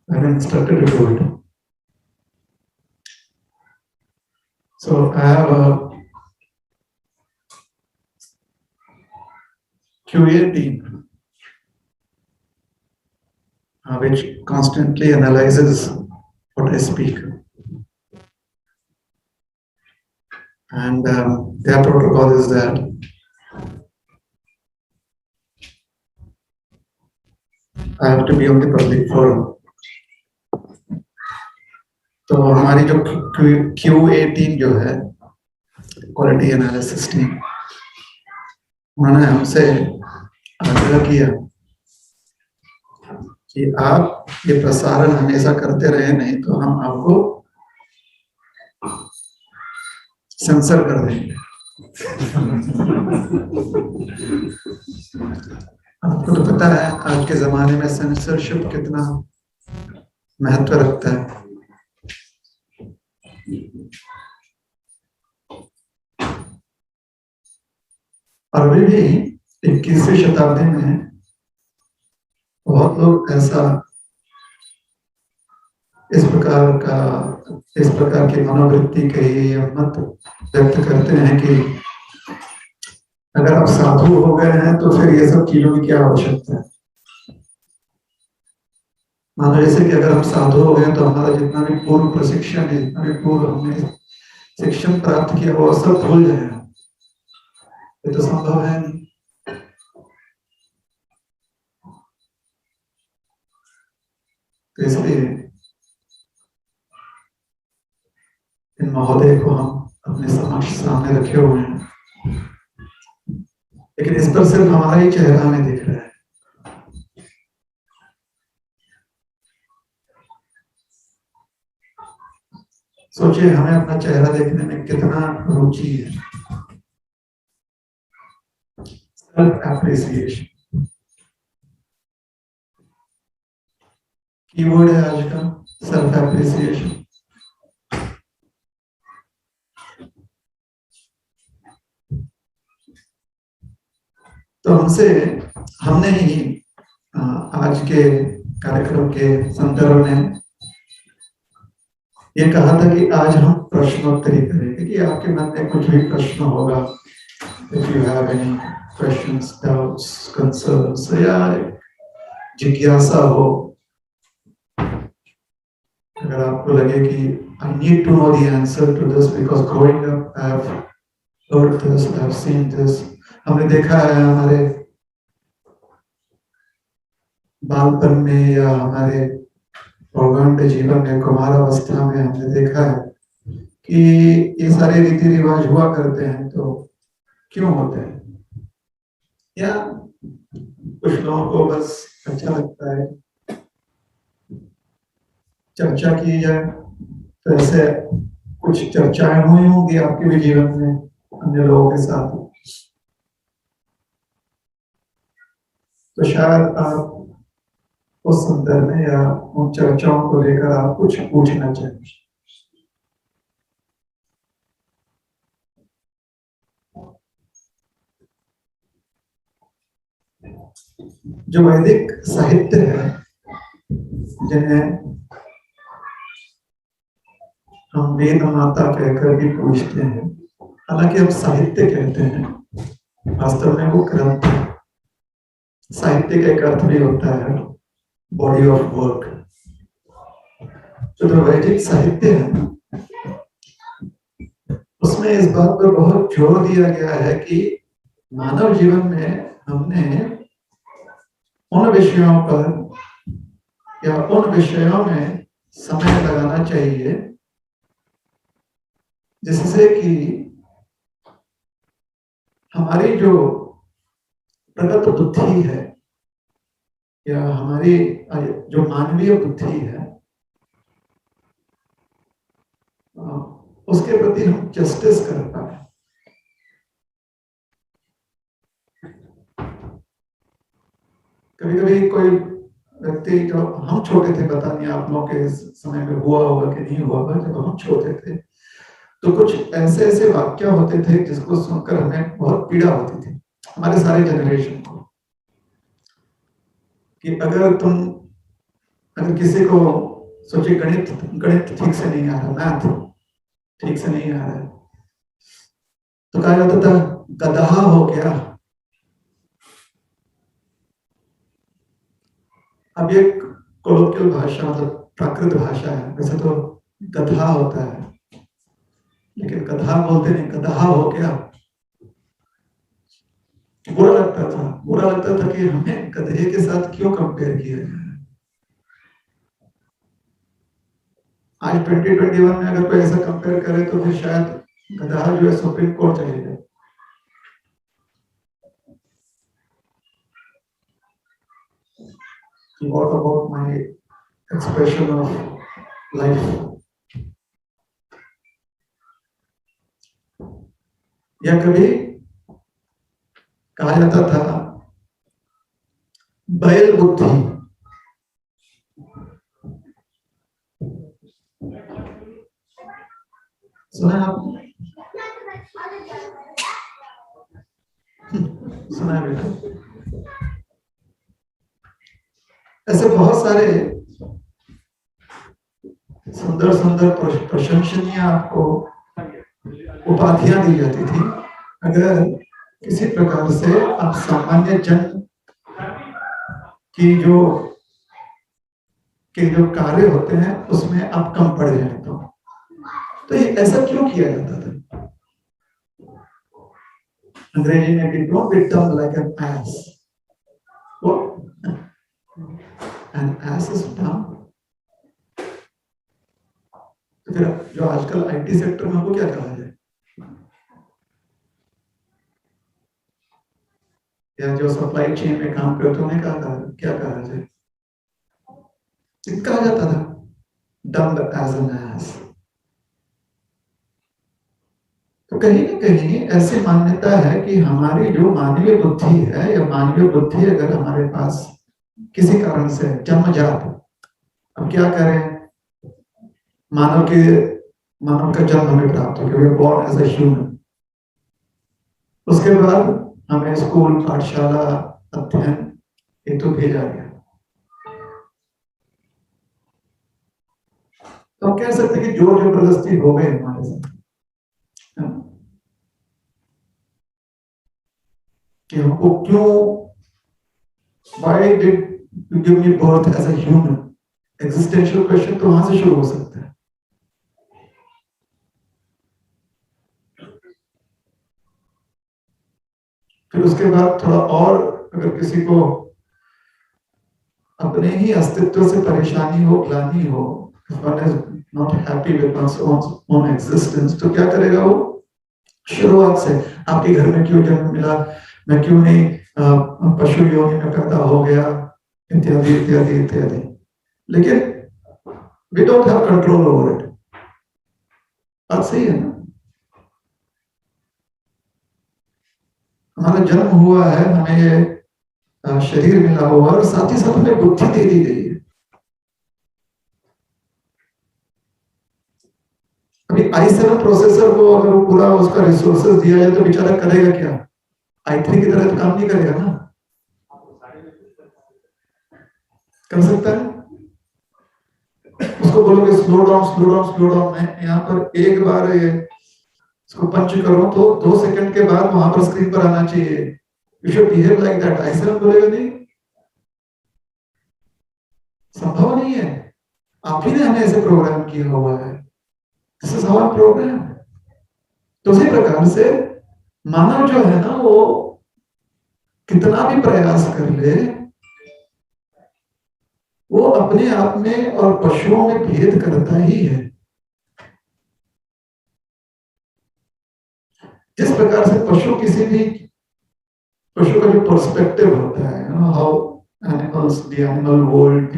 I've been instructed to do it. So I have a QA team which constantly analyzes what I speak. And their protocol is that I have to be on the public forum. तो हमारी जो QA team जो है, quality analysis team, उन्होंने हमसे आग्रह किया कि आप ये प्रसारण हमेशा करते रहे, नहीं तो हम आपको सेंसर कर देंगे। आपको तो पता है आज के जमाने में सेंसरशिप कितना महत्व रखता है। और अभी भी 21वीं शताब्दी में बहुत लोग ऐसा इस प्रकार की मनोवृत्ति के ये मत व्यक्त करते हैं कि अगर आप साधु हो गए हैं तो फिर ये सब चीजों की क्या आवश्यकता है। मानो जैसे कि अगर हम साधु हो गए तो हमारा जितना भी पूर्व प्रशिक्षण है, जितना भी पूर्व हमने शिक्षण प्राप्त किया वो सब भूल जाएगा। ये तो संभव है नहीं। तो इसलिए इन महोदय को हम अपने समक्ष सामने रखे हुए हैं, लेकिन इस पर सिर्फ हमारा ही चेहरा हमें दिख रहा है। सोचिए हमें अपना चेहरा देखने में कितना रुचि है। सेल्फ एप्रिसिएशन कीवर्ड है आज का, सेल्फ एप्रिसिएशन। तो हमने ही आज के कार्यक्रम के संदर्भ में ये कहा था कि आज हम प्रश्नोत्तरी करेंगे कि आपके मन में कुछ भी प्रश्न होगा, if you have any questions, doubts, concerns, या जिज्ञासा हो, अगर आपको लगे कि I need to know the answer to this because growing up I have heard this, I have seen this, हमने देखा है हमारे बालपन में या हमारे प्रौगंड जीवन में, कुमार अवस्था में हमने देखा है कि ये सारे रीति रिवाज हुआ करते हैं। तो क्यों होते हैं? या कुछ लोगों को बस अच्छा लगता है चर्चा की जाए। तो ऐसे कुछ चर्चाएं हुई होंगी आपके भी जीवन में अन्य लोगों के साथ, तो शायद आप उस संदर्भ में या उन चर्चाओं को लेकर आप कुछ पूछना चाहिए। जो वैदिक साहित्य है, जिन्हें हम वेद माता कहकर भी पूछते हैं, हालांकि हम साहित्य कहते हैं, वास्तव में वो ग्रंथ है। साहित्य का एक अर्थ भी होता है बॉडी ऑफ वर्क। तो वैदिक साहित्य है उसमें इस बात पर बहुत जोर दिया गया है कि मानव जीवन में हमने उन विषयों पर या उन विषयों में समय लगाना चाहिए जिससे कि हमारी जो प्रगत बुद्धि है या हमारी जो मानवीय बुद्धि है उसके प्रति हम जस्टिस कर पाए। कभी कभी कोई व्यक्ति, जो हम छोटे थे, पता नहीं आप लोगों के समय में हुआ होगा कि नहीं हुआ होगा, जब हम छोटे थे तो कुछ ऐसे वाक्य होते थे जिसको सुनकर हमें बहुत पीड़ा होती थी, हमारे सारे जनरेशन को, कि अगर तुम अगर किसी को सोचिए गणित गणित ठीक से नहीं आ रहा, मैथ ठीक से नहीं आ रहा है, तो कहा जाता था गधा हो गया। अब ये कोलोकियल भाषा मतलब प्राकृत भाषा है, वैसे तो गधा होता है, लेकिन गधा बोलते नहीं, गधा हो गया। बुरा लगता था कि हमें गधे के साथ क्यों कंपेयर किया जाए। आज 2021 में अगर कोई ऐसा कंपेयर करे तो फिर शायद गधा जो है सुप्रीम कोर्ट चले जाए। What about my expression of life? या कभी कहा जाता था बैल बुद्धि। सुना आपने? सुना है बेटा? ऐसे बहुत सारे सुंदर सुंदर प्रशंसनीय आपको उपाधियां दी जाती थी अगर किसी प्रकार से आप सामान्य जन की जो कार्य होते हैं उसमें आप कम पड़ जाए तो ये ऐसा क्यों किया जाता था? अंग्रेजी में भी don't be dumb like N S. N S is dumb. तो फिर जो आजकल आईटी सेक्टर में वो क्या कहा जाए, या जो सप्लाई चेन में काम करते उन्हें क्या कहा जाए? कहा जाता था डम्ब एज एन एस। तो कहीं ना कहीं ऐसी मान्यता है कि हमारी जो मानवीय बुद्धि है या मानवीय बुद्धि अगर हमारे पास किसी कारण से जन्मजात, अब क्या करें, मानव का जन्म हमें प्राप्त हो गया, बॉर्न एज अ ह्यूमन। उसके बाद हमें स्कूल पाठशाला अध्ययन हेतु भेजा गया। तो हम कह सकते कि जोर जबरदस्ती हो गए हमारे साथ कि हमको क्यों, why did you give me birth as a human? Existential question तो वहां से शुरू हो सकता है। फिर उसके बाद थोड़ा और अगर किसी को अपने ही अस्तित्व से परेशानी हो, ग्लानि हो, one is not happy with one's own existence, तो क्या करेगा वो? शुरुआत से आपके घर में क्यों जन्म मिला, मैं क्यों नहीं पशु योनि में पैदा हो गया, इत्यादि इत्यादि इत्यादि। लेकिन we don't have control over it। बात सही है ना? हमारा जन्म हुआ है, हमें ये शरीर मिला हुआ और साथ ही साथ हमें बुद्धि दे दी गई है। अभी i7 प्रोसेसर को अगर वो पूरा उसका रिसोर्सेज दिया जाए तो बेचारा करेगा क्या? i3 की तरह तो काम नहीं करेगा ना। कर सकता है? उसको बोलोगे slow down slow down slow down, मैं यहाँ पर एक बार ये इसको पंच करो तो 2 सेकंड के बाद वहां पर स्क्रीन पर आना चाहिए। You should behave like that. i7 बोलेगा नहीं, संभव नहीं है। आप ही ने हमें ऐसे प्रोग्राम किया हुआ है। This is our programme. तो उसी प्रकार से मानव जो है ना, वो कितना भी प्रयास कर ले, वो अपने आप में और पशुओं में भेद करता ही है। जिस प्रकार से पशु किसी भी पशु का जो पर्सपेक्टिव होता है, how animals, the animal world,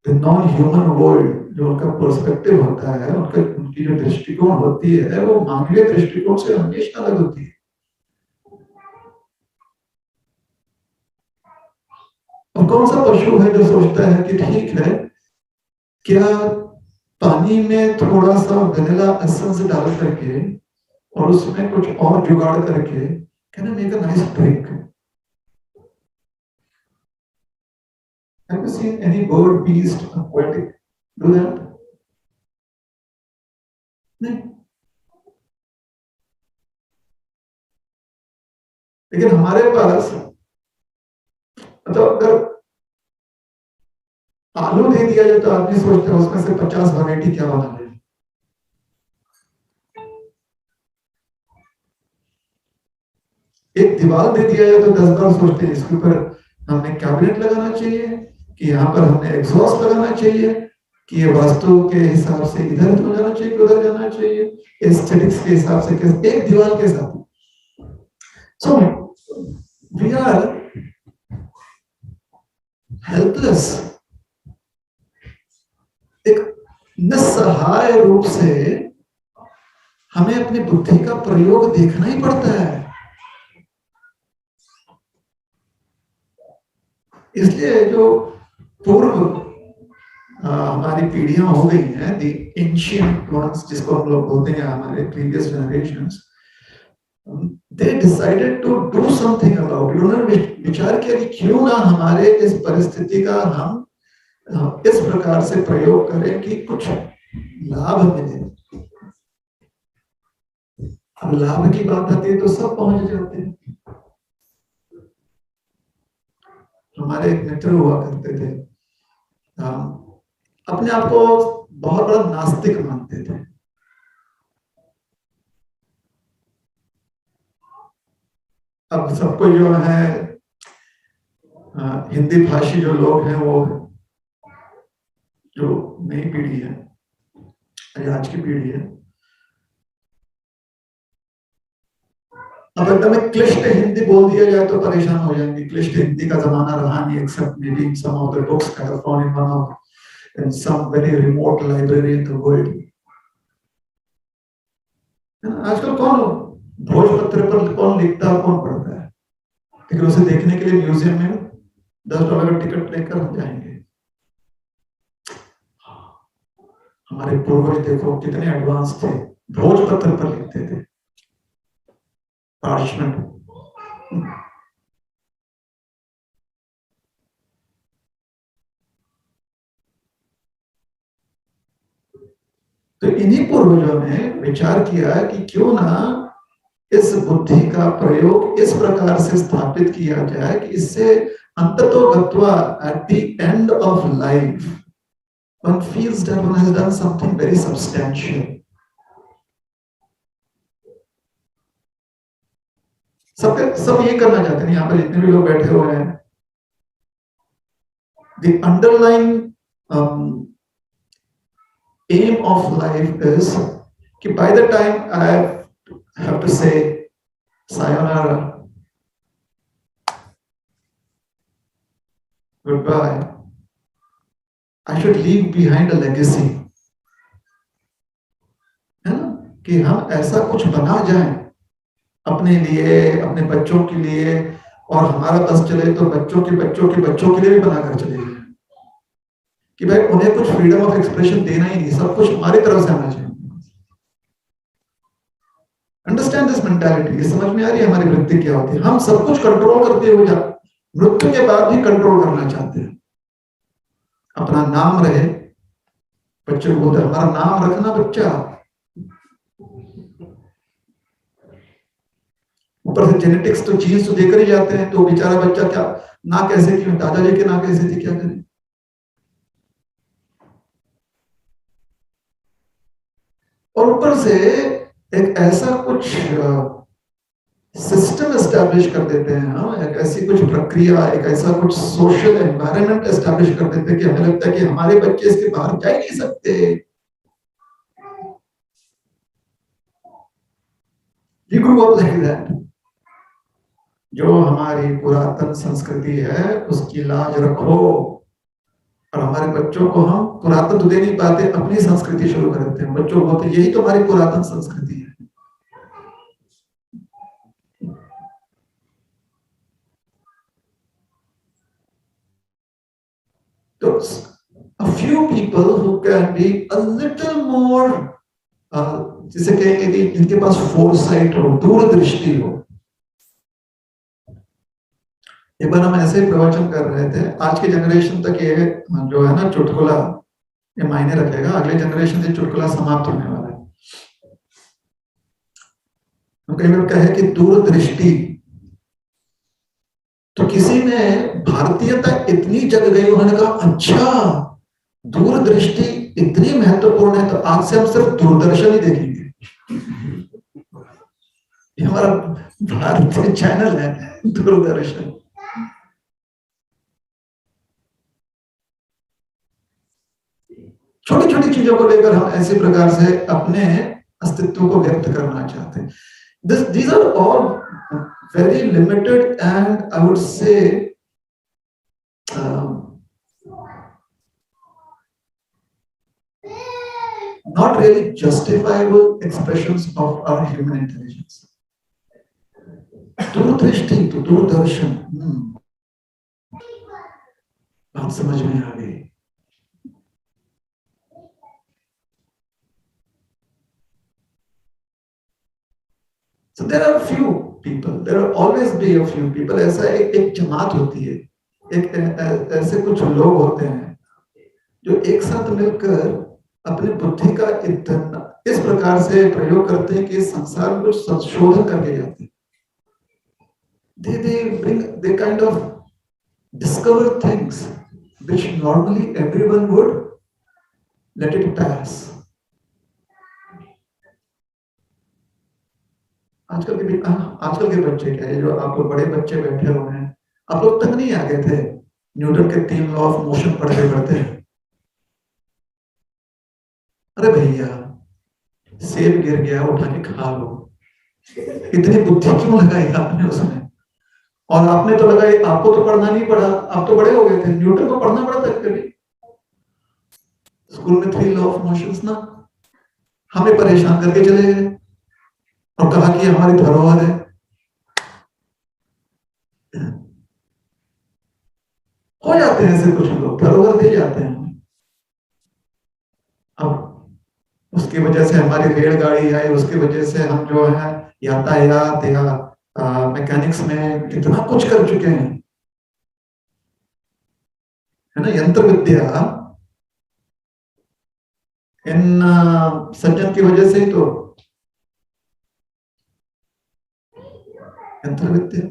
the non human world, जो उनका पर्सपेक्टिव होता है, उनकी जो दृष्टिकोण होती है वो मानवीय दृष्टिकोण से हमेशा अलग होती है। और कौन सा पशु है जो सोचता है कि ठीक है, क्या पानी में थोड़ा सा वैनिला एसेंस डाल करके और उसमें कुछ और जुगाड़ करके can I make a nice drink? Have you seen any bird, beast, aquatic do that? नहीं. लेकिन हमारे पास मतलब अगर आलू दे दिया जाए तो आदमी सोचता है उसमें से 50 वैरायटी क्या बना ले. एक दीवार दे दिया जाए तो 10 बार सोचते हैं इसके ऊपर हमने कैबिनेट लगाना चाहिए कि यहाँ पर हमने एग्जॉस्ट लगाना चाहिए कि ये वास्तु के हिसाब से इधर तो जाना चाहिए, उधर जाना चाहिए, एस्थेटिक्स के हिसाब से कैसे एक दीवार के साथ. So we are helpless. एक निस्सहाय रूप से हमें अपनी बुद्धि का प्रयोग देखना ही पड़ता है. इसलिए जो पूर्व हमारी पीढ़ियां हो गई हैं, the ancient ones जिसको हम लोग बोलते हैं, हमारे previous generations, they decided to do something about it. उन्होंने विचार किया कि क्यों ना हमारे इस परिस्थिति का हम इस प्रकार से प्रयोग करें कि कुछ लाभ मिले. अब लाभ की बात आती है तो सब पहुंच जाते हैं. हमारे एक मित्र हुआ करते थे, अपने आप को बहुत बड़ा नास्तिक मानते थे. अब सबको जो है हिंदी भाषी जो लोग हैं, वो जो नई पीढ़ी है, आज की पीढ़ी है, अब एकदम क्लिष्ट हिंदी बोल दिया जाए तो परेशान हो जाएंगे. क्लिष्ट हिंदी का जमाना रहा नहीं, except maybe some of the books that are found in one of in some very remote library in the world. आजकल कौन भोजपत्र पर कौन लिखता है, कौन पढ़ता है? लेकिन उसे देखने के लिए म्यूजियम में $10 का टिकट लेकर हम जाएंगे. हमारे पूर्वज देखो कितने एडवांस थे, भोजपत्र पर लिखते थे, पार्चमेंट. तो इन्हीं पूर्वजों ने विचार किया कि क्यों ना इस बुद्धि का प्रयोग इस प्रकार से स्थापित किया जाए कि इससे अंततोगत्वा at the end of life one feels that one has done something very substantial. सब ये करना चाहते हैं. यहाँ पर जितने भी लोग बैठे हुए हैं, the underlying aim of life is कि by the time I have to say sayonara, goodbye, I should leave behind a legacy. है ना, कि हम ऐसा कुछ बना जाएं अपने लिए, अपने बच्चों के लिए, और हमारा बस चले तो बच्चों के बच्चों के बच्चों के लिए भी बनाकर चले जाएं. कि भाई उन्हें कुछ फ्रीडम ऑफ एक्सप्रेशन देना ही नहीं, सब कुछ हमारी तरफ से आना चाहिए. Understand this mentality. ये समझ में आ रही है हमारी वृत्ति क्या होती है. हम सब कुछ कंट्रोल करते हुए मृत्यु के बाद भी कंट्रोल करना चाहते हैं. अपना नाम रहे, बच्चे को बोलते हमारा नाम रखना बच्चा. ऊपर से जेनेटिक्स तो जीन्स तो देकर ही जाते हैं, तो बेचारा बच्चा क्या ना कैसे क्यों, दादाजी के ना कैसे थी, क्या करें. और ऊपर से एक ऐसा कुछ सिस्टम एस्टैब्लिश कर देते हैं हम, एक ऐसी कुछ प्रक्रिया, एक ऐसा कुछ सोशल एनवायरनमेंट एस्टैब्लिश कर देते हैं कि हमें लगता है कि हमारे बच्चे इसके बाहर जा ही नहीं सकते. We grew up like that. जो हमारी पुरातन संस्कृति है उसकी लाज रखो, और हमारे बच्चों को हम पुरातन तो दे नहीं पाते, अपनी संस्कृति शुरू कर देते हैं. बच्चों को तो यही तो हमारी पुरातन संस्कृति है. तो a few people who can be a little more जिसे कहेंगे कि इनके पास फोरसाइट हो, दूरदृष्टि हो, एक बार हम ऐसे ही प्रवचन कर रहे थे, आज की जनरेशन तक ये जो है ना चुटकुला ये मायने रखेगा, अगले जनरेशन से चुटकुला समाप्त होने वाला है। तो कई बार कहे कि दूरदृष्टि, तो किसी ने भारतीयता इतनी जग गई, उन्होंने कहा अच्छा दूरदृष्टि इतनी महत्वपूर्ण है, तो आज से हम सिर्फ दूरदर्शन ही देखेंगे। ये हमारा भारतीय चैनल है दूरदर्शन। छोटी छोटी चीजों को लेकर हम ऐसे प्रकार से अपने अस्तित्व को व्यक्त करना चाहते हैं। These are all very limited and I would say not really justifiable expressions of our human intelligence. दूरदृष्टि तो दूरदर्शन, बात समझ में आ गई। So there are few people, there will always be a few people, ऐसा एक जमात होती है, एक ऐसे कुछ लोग होते हैं जो एक साथ मिलकर अपनी बुद्धि का इतना इस प्रकार से प्रयोग करते हैं कि संसार में कुछ संशोधन करके जाते हैं। They kind of discover things which normally everyone would let it pass. आजकल के बच्चे क्या है, जो आप लोग बड़े बच्चे बैठे हुए हैं, आप लोग तक नहीं आ गए थे न्यूटन के 3 लॉ ऑफ मोशन पढ़ते पढ़ते। अरे भैया सेब गिर गया उठा के खा लो, इतनी बुद्धि क्यों लगाई आपने उसमें? और आपने तो लगाई, आपको तो पढ़ना नहीं पड़ा, आप तो बड़े हो गए थे, न्यूटन को पढ़ना पड़ा था कभी स्कूल में 3 लॉ ऑफ मोशंस ना, हमें परेशान करके चले गए और कहा कि हमारी धरोहर है। हो जाते हैं ऐसे कुछ लोग, धरोहर दे जाते हैं। अब उसकी वजह से हमारी रेलगाड़ी आई, उसकी वजह से हम जो है यातायात या मैकेनिक्स में कितना कुछ कर चुके हैं, है ना। यंत्र विद्या इन सज्जन की वजह से ही तो यंत्र विद्या,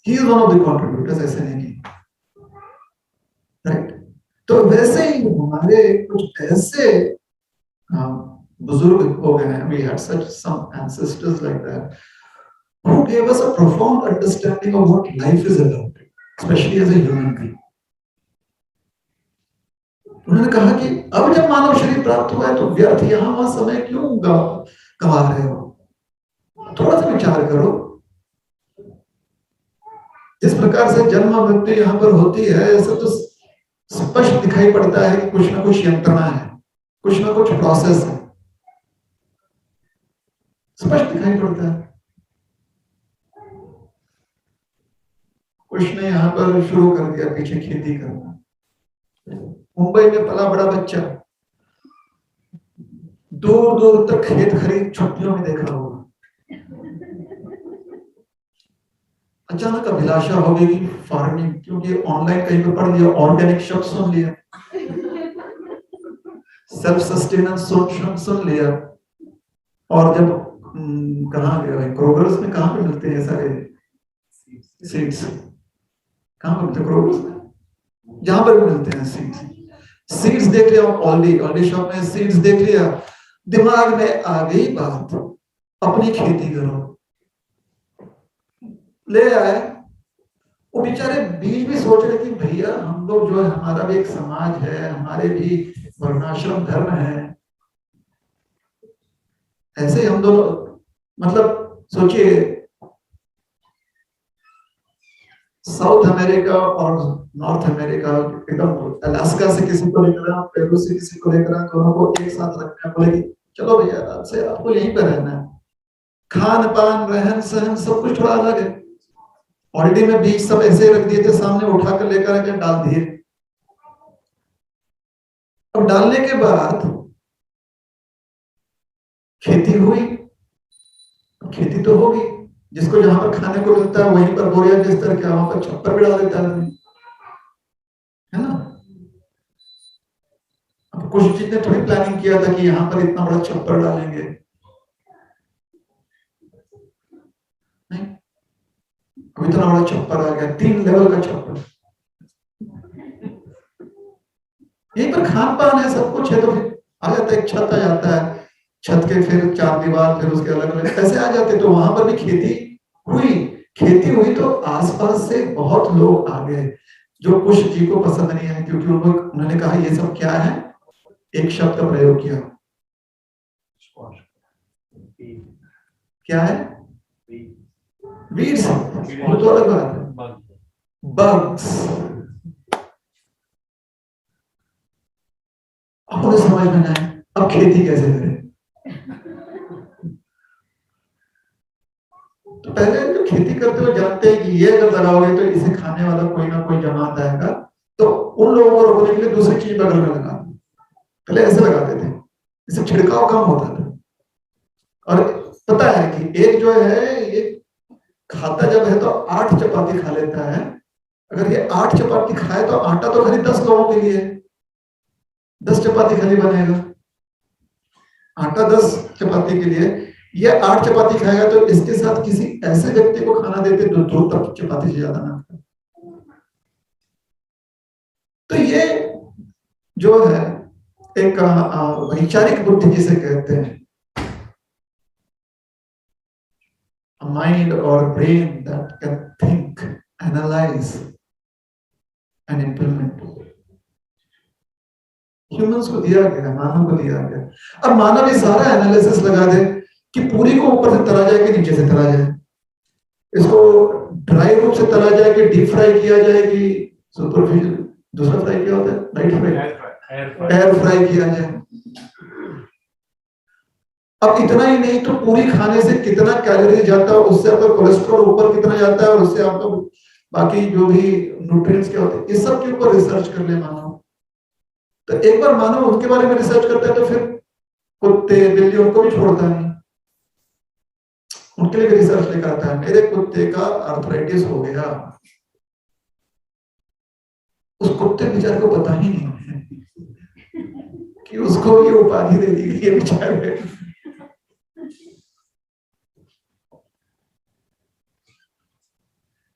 he is one of the contributors, ऐसे नहीं की, राइट। तो वैसे ही हमारे कुछ ऐसे बुजुर्ग हो गए हैं, we had such some ancestors like that who gave us a profound understanding of what life is about, especially as a human being. उन्होंने कहा कि अब जब मानव शरीर प्राप्त हुआ है तो व्यर्थ यहाँ वहां समय क्यों गवा रहे हो, थोड़ा सा विचार करो। जिस प्रकार से जन्म मृत्यु यहाँ पर होती है, ऐसा तो स्पष्ट दिखाई पड़ता है कि कुछ ना कुछ यंत्रणा है, कुछ ना कुछ प्रोसेस है, स्पष्ट दिखाई पड़ता है। कुछ ने यहाँ पर शुरू कर दिया पीछे खेती करना, मुंबई में पला बड़ा बच्चा दूर दूर तक खेत खरीद छुट्टियों में देखा होगा, अचानक अभिलाषा हो गई कि फार्मिंग, क्योंकि ऑनलाइन कहीं पर पढ़ लिया, ऑर्गेनिक शब्द सुन लिया, सेल्फ सस्टेनेंस सुन लिया, और जब कहाँ गया भाई, क्रोगर्स में कहाँ पे मिलते हैं सारे सीड्स, कहाँ पे मिलते हैं क्रोगर्स में, जहां पर भी मिलते हैं सीड्स देख लिया, ऑलडी शॉप में सीड्स देख लिया, दिमाग में आ गई बात, अपनी खेती करो, ले आए। वो बेचारे बीच भी सोच रहे कि भैया हम लोग जो है, हमारा भी एक समाज है, हमारे भी वर्णाश्रम धर्म है, ऐसे हम दोनों, मतलब सोचिए साउथ अमेरिका और नॉर्थ अमेरिका, एकदम अलास्का से किसी को लेकर, पेरू से किसी को लेकर, दोनों को एक साथ रखना, बोले चलो भैया आपसे आपको यहीं पर रहना है, खान पान रहन सहन सब कुछ थोड़ा अलग है, ऑलरेडी में बीज सब ऐसे रख दिए थे सामने, उठाकर लेकर आकर डाल दिए। अब डालने के बाद खेती हुई, खेती तो होगी, जिसको जहां पर खाने को मिलता है वहीं पर बोरिया बिस्तर क्या वहां पर छप्पर बिड़ा देता है ना। अब कुछ चीज ने थोड़ी प्लानिंग किया था कि यहाँ पर इतना बड़ा छप्पर डालेंगे, नहीं। अब इतना बड़ा छप्पर आ गया, 3 लेवल का छप्पर। यहीं पर खान पान है, सब कुछ है, तो फिर आ जाता है, एक छत आ जाता है, छत के फिर 4 दीवार, फिर उसके अलग अलग ऐसे आ जाते, तो वहां पर भी हुई खेती हुई तो आसपास से बहुत लोग आ गए जो कुछ जी को पसंद नहीं है, क्योंकि उन्होंने कहा ये सब क्या है, एक शब्द का प्रयोग किया, क्या है, वीड्स, वो तो अलग बात है, बग्स। अब उन्हें समझ में आए अब खेती कैसे करें। तो पहले जो खेती करते हुए जानते हैं कि ये अगर लगाओगे तो इसे खाने वाला कोई ना कोई जमात आएगा, तो उन लोगों को रोकने के लिए दूसरी चीज बगल में लगा, पहले ऐसे लगाते थे, इससे छिड़काव कम होता था। और पता है कि एक जो है ये खाता जब है तो 8 चपाती खा लेता है, अगर ये 8 चपाती खाए तो आटा तो खाली 10 लोगों के लिए, 10 चपाती खाली बनेगा, आटा 10 चपाती के लिए, ये 8 चपाती खाएगा, तो इसके साथ किसी ऐसे व्यक्ति को खाना देते जो 2 तक चपाती से ज्यादा ना खाए। तो ये जो है एक वैचारिक बुद्धि जिसे कहते हैं, a mind or brain that can think, analyze and implement. Humans को दिया गया, मानव को दिया गया। अब मानव ये सारा एनालिसिस लगा दे कि पूरी को ऊपर से तला जाए कि नीचे से तला जाए, इसको ड्राई रूप से तला जाए कि डीप फ्राई किया जाए कि सुपरफिशियल, दूसरा फ्राई क्या होता है, लाइट फ्राई, एयर फ्राई किया जाए। अब इतना ही नहीं तो पूरी खाने से कितना कैलोरी जाता है, उससे आपका कोलेस्ट्रॉल ऊपर कितना जाता है, और उससे आपका बाकी जो भी न्यूट्रिएंट्स क्या होते हैं, इस सब के ऊपर रिसर्च कर ले मानव। तो एक बार मानव उनके बारे में रिसर्च करता है तो फिर कुत्ते बिल्ली उनको भी छोड़ता नहीं, उनके लिए भी रिसर्च लेकर आता है। मेरे कुत्ते का आर्थराइटिस हो गया, उस कुत्ते बेचारे को पता ही नहीं है कि उसको ये उपाधि दे दी गई है बेचारे।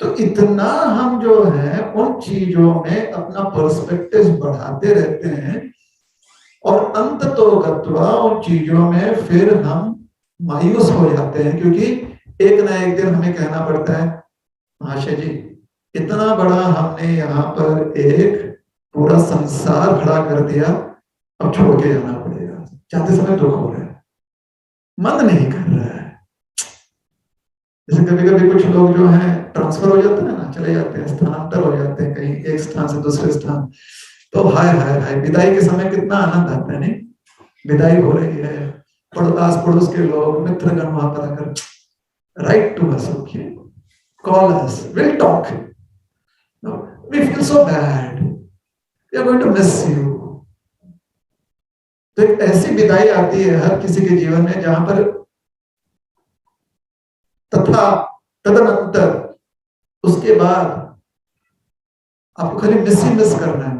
तो इतना हम जो है उन चीजों में अपना पर्सपेक्टिव बढ़ाते रहते हैं, और अंततोगत्वा उन चीजों में फिर हम मायूस हो जाते हैं, क्योंकि एक ना एक दिन हमें कहना पड़ता है, महाशय जी इतना बड़ा हमने यहाँ पर एक पूरा संसार खड़ा कर दिया, अब छोड़ के जाना पड़ेगा, जाते समय दुख हो रहा है, मन नहीं कर रहा है। जैसे कभी कभी कुछ लोग जो हैं ट्रांसफर हो जाते हैं ना, चले जाते हैं, स्थानांतर हो जाते हैं कहीं एक स्थान से दूसरे स्थान, तो हाय हाय हाय विदाई के समय कितना आनंद आता है, नहीं, विदाई हो रही है, पड़ोस पड़ोस के लोग मित्रगण वहां पर आकर write to us, okay, call us, will talk, we feel so bad, we are going to miss you. तो एक ऐसी विदाई आती है हर किसी के जीवन में जहां पर तथा तदनंतर उसके बाद आपको खाली मिस ही मिस करना है।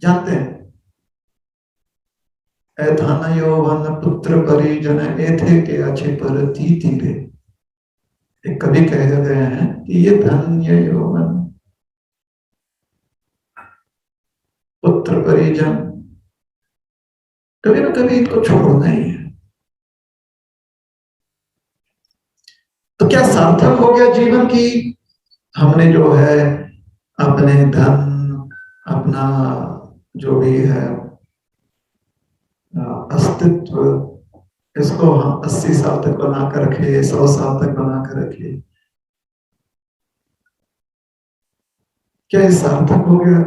जानते हैं ऐथान यौवन पुत्र परिजन एथे के अच्छे पर तीरे, एक कवि कह गए हैं कि ये धन्य यौवन पुत्र परिजन कभी ना कभी इनको छोड़ना ही है। तो क्या सार्थक हो गया जीवन की, हमने जो है अपने धन, अपना जो भी है अस्तित्व, इसको हम 80 साल तक बना कर रखे, 100 साल तक बना कर रखे, क्या ये सार्थक हो गया?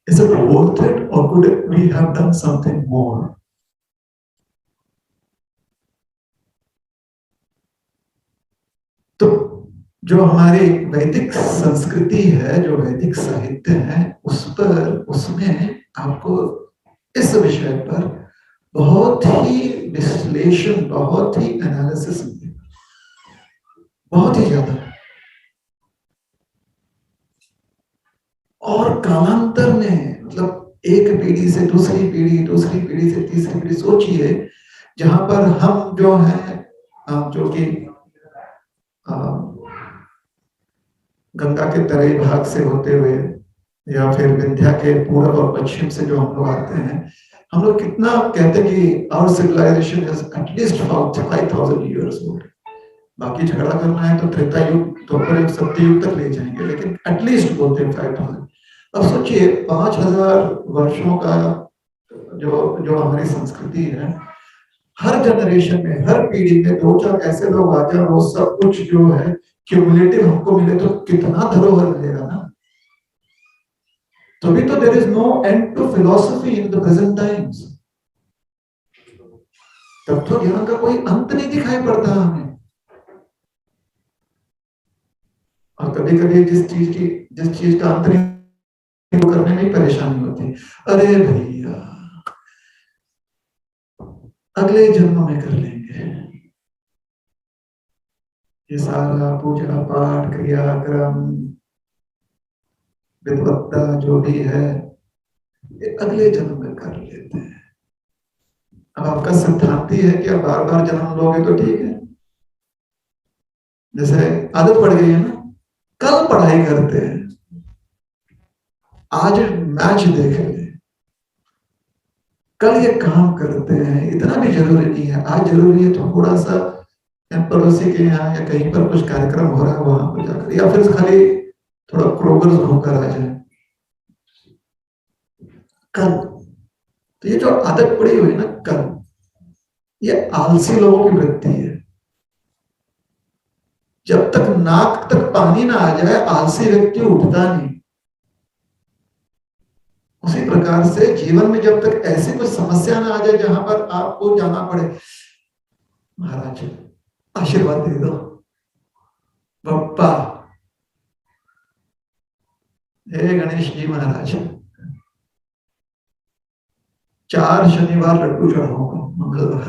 Is it worth it, or could we have done something more? तो जो हमारी वैदिक संस्कृति है, जो वैदिक साहित्य है, उसमें आपको इस विषय पर बहुत ही विश्लेषण, बहुत ही एनालिसिस, बहुत ही ज्यादा। और कालांतर में मतलब एक पीढ़ी से दूसरी पीढ़ी, दूसरी पीढ़ी से तीसरी पीढ़ी, सोचिए जहां पर हम जो है जो कि गंगा के तराई भाग से होते हुए या फिर विंध्या के पूर्व और पश्चिम से जो हम लोग आते हैं, हम लोग कितना कहते हैं कि our civilisation is at least 5000 years old। बाकी झगड़ा करना है तो त्रेता युग, द्वापर युग, सत्य युग तक ले जाएंगे, लेकिन एटलीस्ट बोलते हैं 5000। अब सोचिए 5000 वर्षों का जो जो हमारी संस्कृति है, हर जनरेशन में, हर पीढ़ी में दो चार ऐसे लोग आते हैं और वो सब कुछ जो है क्यूमुलेटिव हमको मिले तो कितना धरोहर मिलेगा ना। तभी तो there is no end to philosophy in the present times. तब तो ज्ञान का कोई अंत नहीं दिखाई पड़ता हमें। और कभी कभी जिस चीज का अंत नहीं करने में परेशानी होती, अरे भैया अगले जन्म में कर लेंगे। ये सारा पूजा पाठ क्रियाक्रम विद्वत्ता जो भी है, ये अगले जन्म में कर लेते हैं। अब आपका सिद्धांत ही है कि आप बार बार जन्म लोगे तो ठीक है, जैसे आदत पड़ गई है ना, कल पढ़ाई करते हैं, आज मैच देख ले, कल ये काम करते हैं, इतना भी जरूरी नहीं है। आज जरूरी है तो थोड़ा सा पड़ोसी के यहाँ या कहीं पर कुछ कार्यक्रम हो रहा है वहां पर जाकर, या फिर खाली थोड़ा क्रोगर्स घूमकर आ जाए कल। तो ये जो आदत पड़ी हुई ना कल, ये आलसी लोगों की वृत्ति है। जब तक नाक तक पानी ना आ जाए आलसी व्यक्ति उठता नहीं। उसी प्रकार से जीवन में जब तक ऐसी कोई समस्या ना आ जाए जहां पर आपको जाना पड़े, महाराज आशीर्वाद दे दो बप्पा, हे गणेश जी महाराज 4 शनिवार लड्डू चढ़ाऊंगा, मंगलवार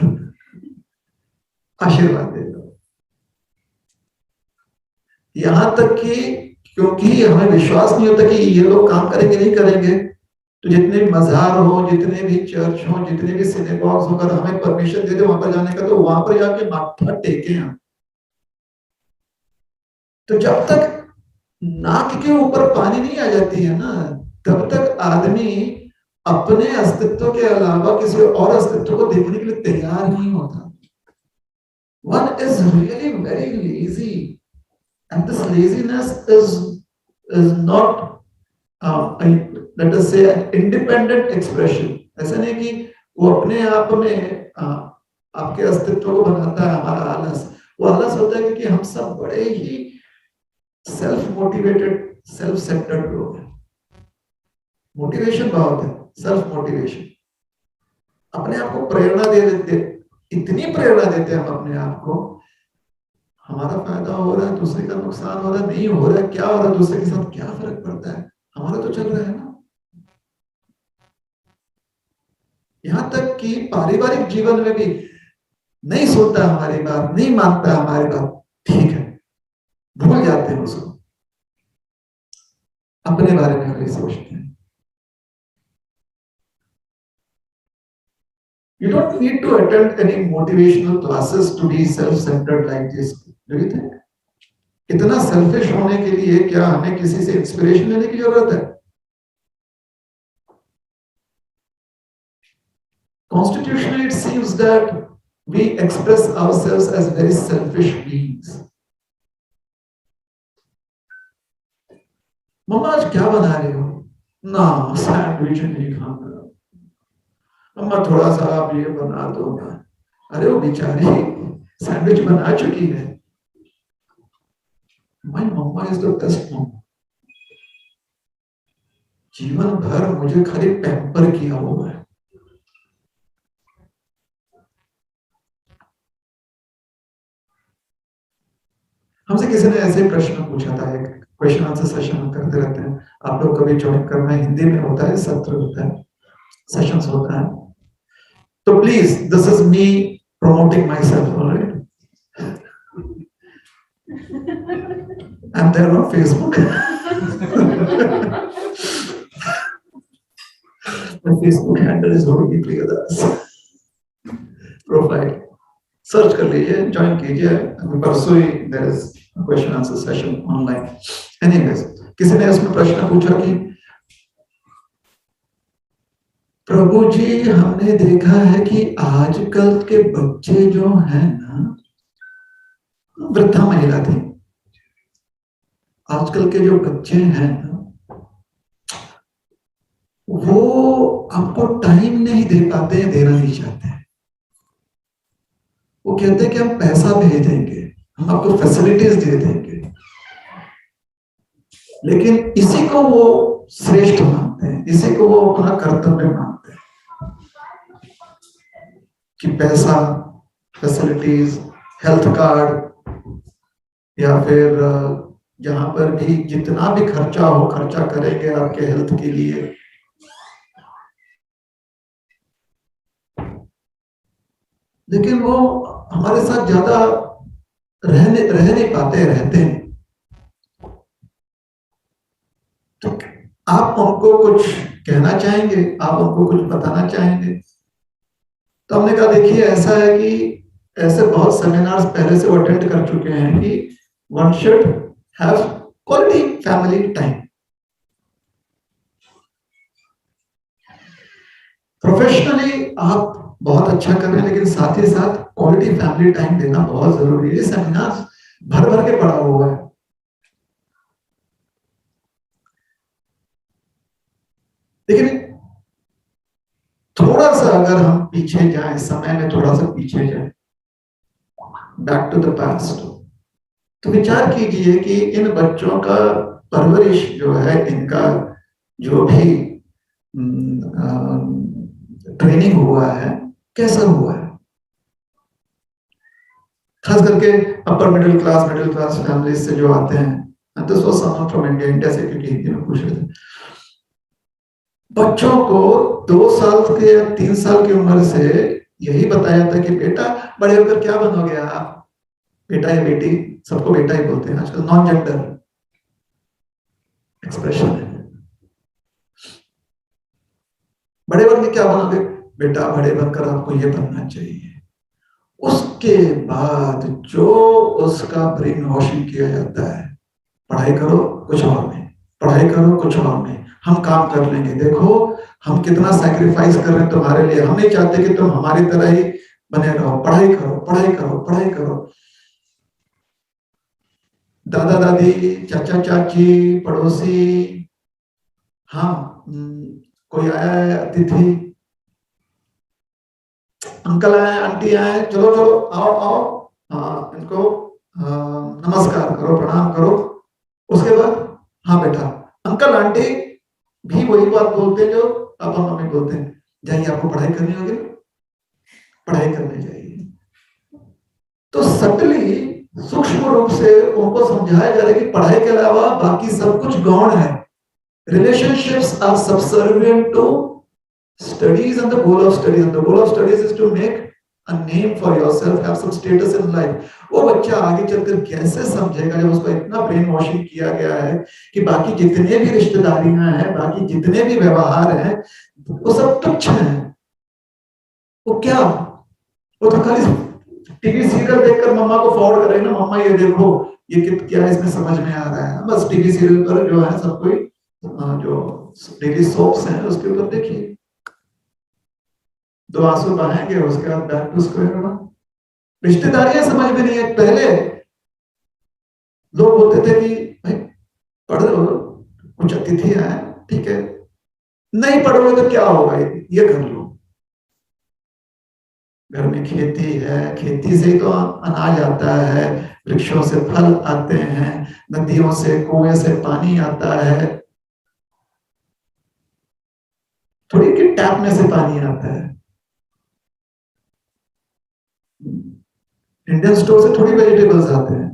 आशीर्वाद दे दो। यहां तक कि क्योंकि हमें विश्वास नहीं होता कि ये लोग काम करेंगे नहीं करेंगे, तो जितने भी मजार हो, जितने भी चर्च हो, जितने भी सिनेगॉग्स हो, अगर हमें परमिशन दे दे वहां पर जाने का तो वहां पर जाके माथा टेके हम। तो जब तक नाक के ऊपर पानी नहीं आ जाती है ना, तब तक आदमी अपने अस्तित्व के अलावा किसी और अस्तित्व को देखने के लिए तैयार नहीं होता। One is really very lazy, and this laziness is not let us say an independent expression। ऐसा नहीं कि वो अपने आप में आपके अस्तित्व को बनाता है। हमारा आलस, वो आलस होता है क्योंकि हम सब बड़े ही सेल्फ मोटिवेटेड, सेल्फ सेंटर्ड लोग हैं। मोटिवेशन बहुत है, सेल्फ मोटिवेशन, अपने आप को प्रेरणा दे देते, इतनी प्रेरणा देते हैं हम अपने आप को, हमारा फायदा हो रहा है, दूसरे का नुकसान हो रहा है, नहीं हो रहा है, क्या हो रहा है, दूसरे के साथ क्या फर्क पड़ता है, हमारा तो चल रहा है ना। यहां तक कि पारिवारिक जीवन में भी नहीं सुनता हमारी बात, नहीं मानता हमारी बात, ठीक है, भूल जाते हैं उसको, अपने बारे में खाली सोचते हैं। You don't need to attend any motivational classes to be self-centered like this, do you think? इतना सेल्फिश होने के लिए क्या हमें किसी से इंस्पिरेशन लेने की जरूरत है? Constitutionally, it seems that we express ourselves as very selfish beings. मम्मा आज क्या बना रहे हो? ना, सैंडविच नहीं खाना। मम्मा थोड़ा सा आप ये बना दो ना। अरे वो बेचारी सैंडविच बना चुकी है। My mama is the best mom। जीवन भर मुझे खाली पैम्पर किया हुआ है। हमसे किसी ने ऐसे प्रश्न पूछा था, एक क्वेश्चन आंसर सेशन हम करते रहते हैं, आप लोग कभी ज्वाइन करना है, हिंदी में होता है, सत्र होता है, सेशंस होता है। तो please, this is me promoting myself, all right? I'm there on Facebook. My Facebook handle is Rohini Priyadas. Profile. Search कर लीजिए, ज्वाइन कीजिए। अभी परसों ही there is question answer session online. Anyways, किसी ने इसमें प्रश्न पूछा कि प्रभु जी, हमने देखा है कि आजकल के बच्चे जो हैं ना, वृद्धा महिला थी, आजकल के जो बच्चे हैं ना, वो आपको टाइम नहीं दे पाते हैं, देना नहीं चाहते हैं। वो कहते हैं कि हम पैसा भेज देंगे, हम आपको फैसिलिटीज दे देंगे, लेकिन इसी को वो श्रेष्ठ मानते हैं, इसी को वो अपना कर्तव्य मानते हैं कि पैसा, फैसिलिटीज, हेल्थ कार्ड, या फिर जहां पर भी जितना भी खर्चा हो, खर्चा करेंगे आपके हेल्थ के लिए। लेकिन वो हमारे साथ ज्यादा रह नहीं पाते, रहते हैं। तो आप उनको कुछ कहना चाहेंगे, आप उनको कुछ बताना चाहेंगे? तो हमने कहा देखिए, ऐसा है कि ऐसे बहुत सेमिनार्स पहले से वो अटेंड कर चुके हैं कि one should have quality family time. Professionally आप बहुत अच्छा कर रहे हैं, लेकिन साथ ही साथ क्वालिटी फैमिली टाइम देना बहुत जरूरी है। ये सेमिनार भर भर के पड़ा हुआ है। लेकिन थोड़ा सा अगर हम पीछे जाएं, समय में थोड़ा सा पीछे जाएं, बैक टू द पास्ट, तो विचार कीजिए कि इन बच्चों का परवरिश जो है, इनका जो भी ट्रेनिंग हुआ है, कैसा हुआ है। खास करके अपर मिडिल क्लास फैमिली से जो आते हैं, this was someone from India से, क्योंकि हिंदी में पूछ रहे थे। बच्चों को 2 साल के या 3 साल की उम्र से यही बताया था कि बेटा बड़े होकर क्या बनोगे आप, बेटा या बेटी, सबको बेटा ही बोलते हैं आजकल, नॉन जेंडर एक्सप्रेशन है। बड़े बन के क्या बनोगे बेटा, बड़े बनकर आपको ये बनना चाहिए। उसके बाद जो उसका ब्रेन वॉशिंग किया जाता है, पढ़ाई करो कुछ और नहीं, पढ़ाई करो कुछ और नहीं, हम काम कर लेंगे, देखो हम कितना सैक्रिफाइस कर रहे हैं तुम्हारे लिए, हम नहीं चाहते कि तुम हमारी तरह ही बने रहो, पढ़ाई करो पढ़ाई करो पढ़ाई करो। दादा दादी, चाचा चाची, पड़ोसी, हाँ कोई आया है अतिथि, अंकल आए, आंटी आए, चलो चलो आओ आओ, हाँ इनको नमस्कार करो, प्रणाम करो। उसके बाद हाँ बेटा, अंकल आंटी भी वही बात बोलते हैं जो पापा मम्मी बोलते हैं, जाइए आपको पढ़ाई करनी होगी, पढ़ाई करने जाइए। तो सटली, सूक्ष्म रूप से उनको समझाया जा रहा है कि पढ़ाई के अलावा बाकी सब कुछ गौण है। Relationships are subservient to studies and the goal of studies. And the goal of studies is to make a name for yourself, have some status in life. वो बच्चा आगे चलकर कैसे समझेगा जब उसको इतना ब्रेन वॉशिंग किया गया है कि बाकी जितने भी रिश्तेदारियां हैं, बाकी जितने भी व्यवहार हैं, वो सब तुच्छ हैं। वो क्या, वो तो खाली टीवी सीरियल देखकर मम्मा को फॉरवर्ड करेगा ना, मम्मा ये देखो ये क्या इसमें समझ में आ रहा है, बस टीवी सीरियल पर जो है सब कोई जो डेली सोप्स हैं उसके ऊपर देखिए, 2 आंसू बहाएंगे, उसके बाद बैक टू स्क्वायर वन। रिश्तेदारियां समझ में नहीं है। पहले लोग बोलते थे कि भाई पढ़ लो, कुछ अतिथि आए ठीक है, नहीं पढ़ोगे तो क्या होगा, ये कर लो। घर में खेती है, खेती से तो अनाज आता है, वृक्षों से फल आते हैं, नदियों से कुएं से पानी आता है, थोड़ी कि टैप में से पानी आता है। इंडियन स्टोर से थोड़ी वेजिटेबल्स आते हैं।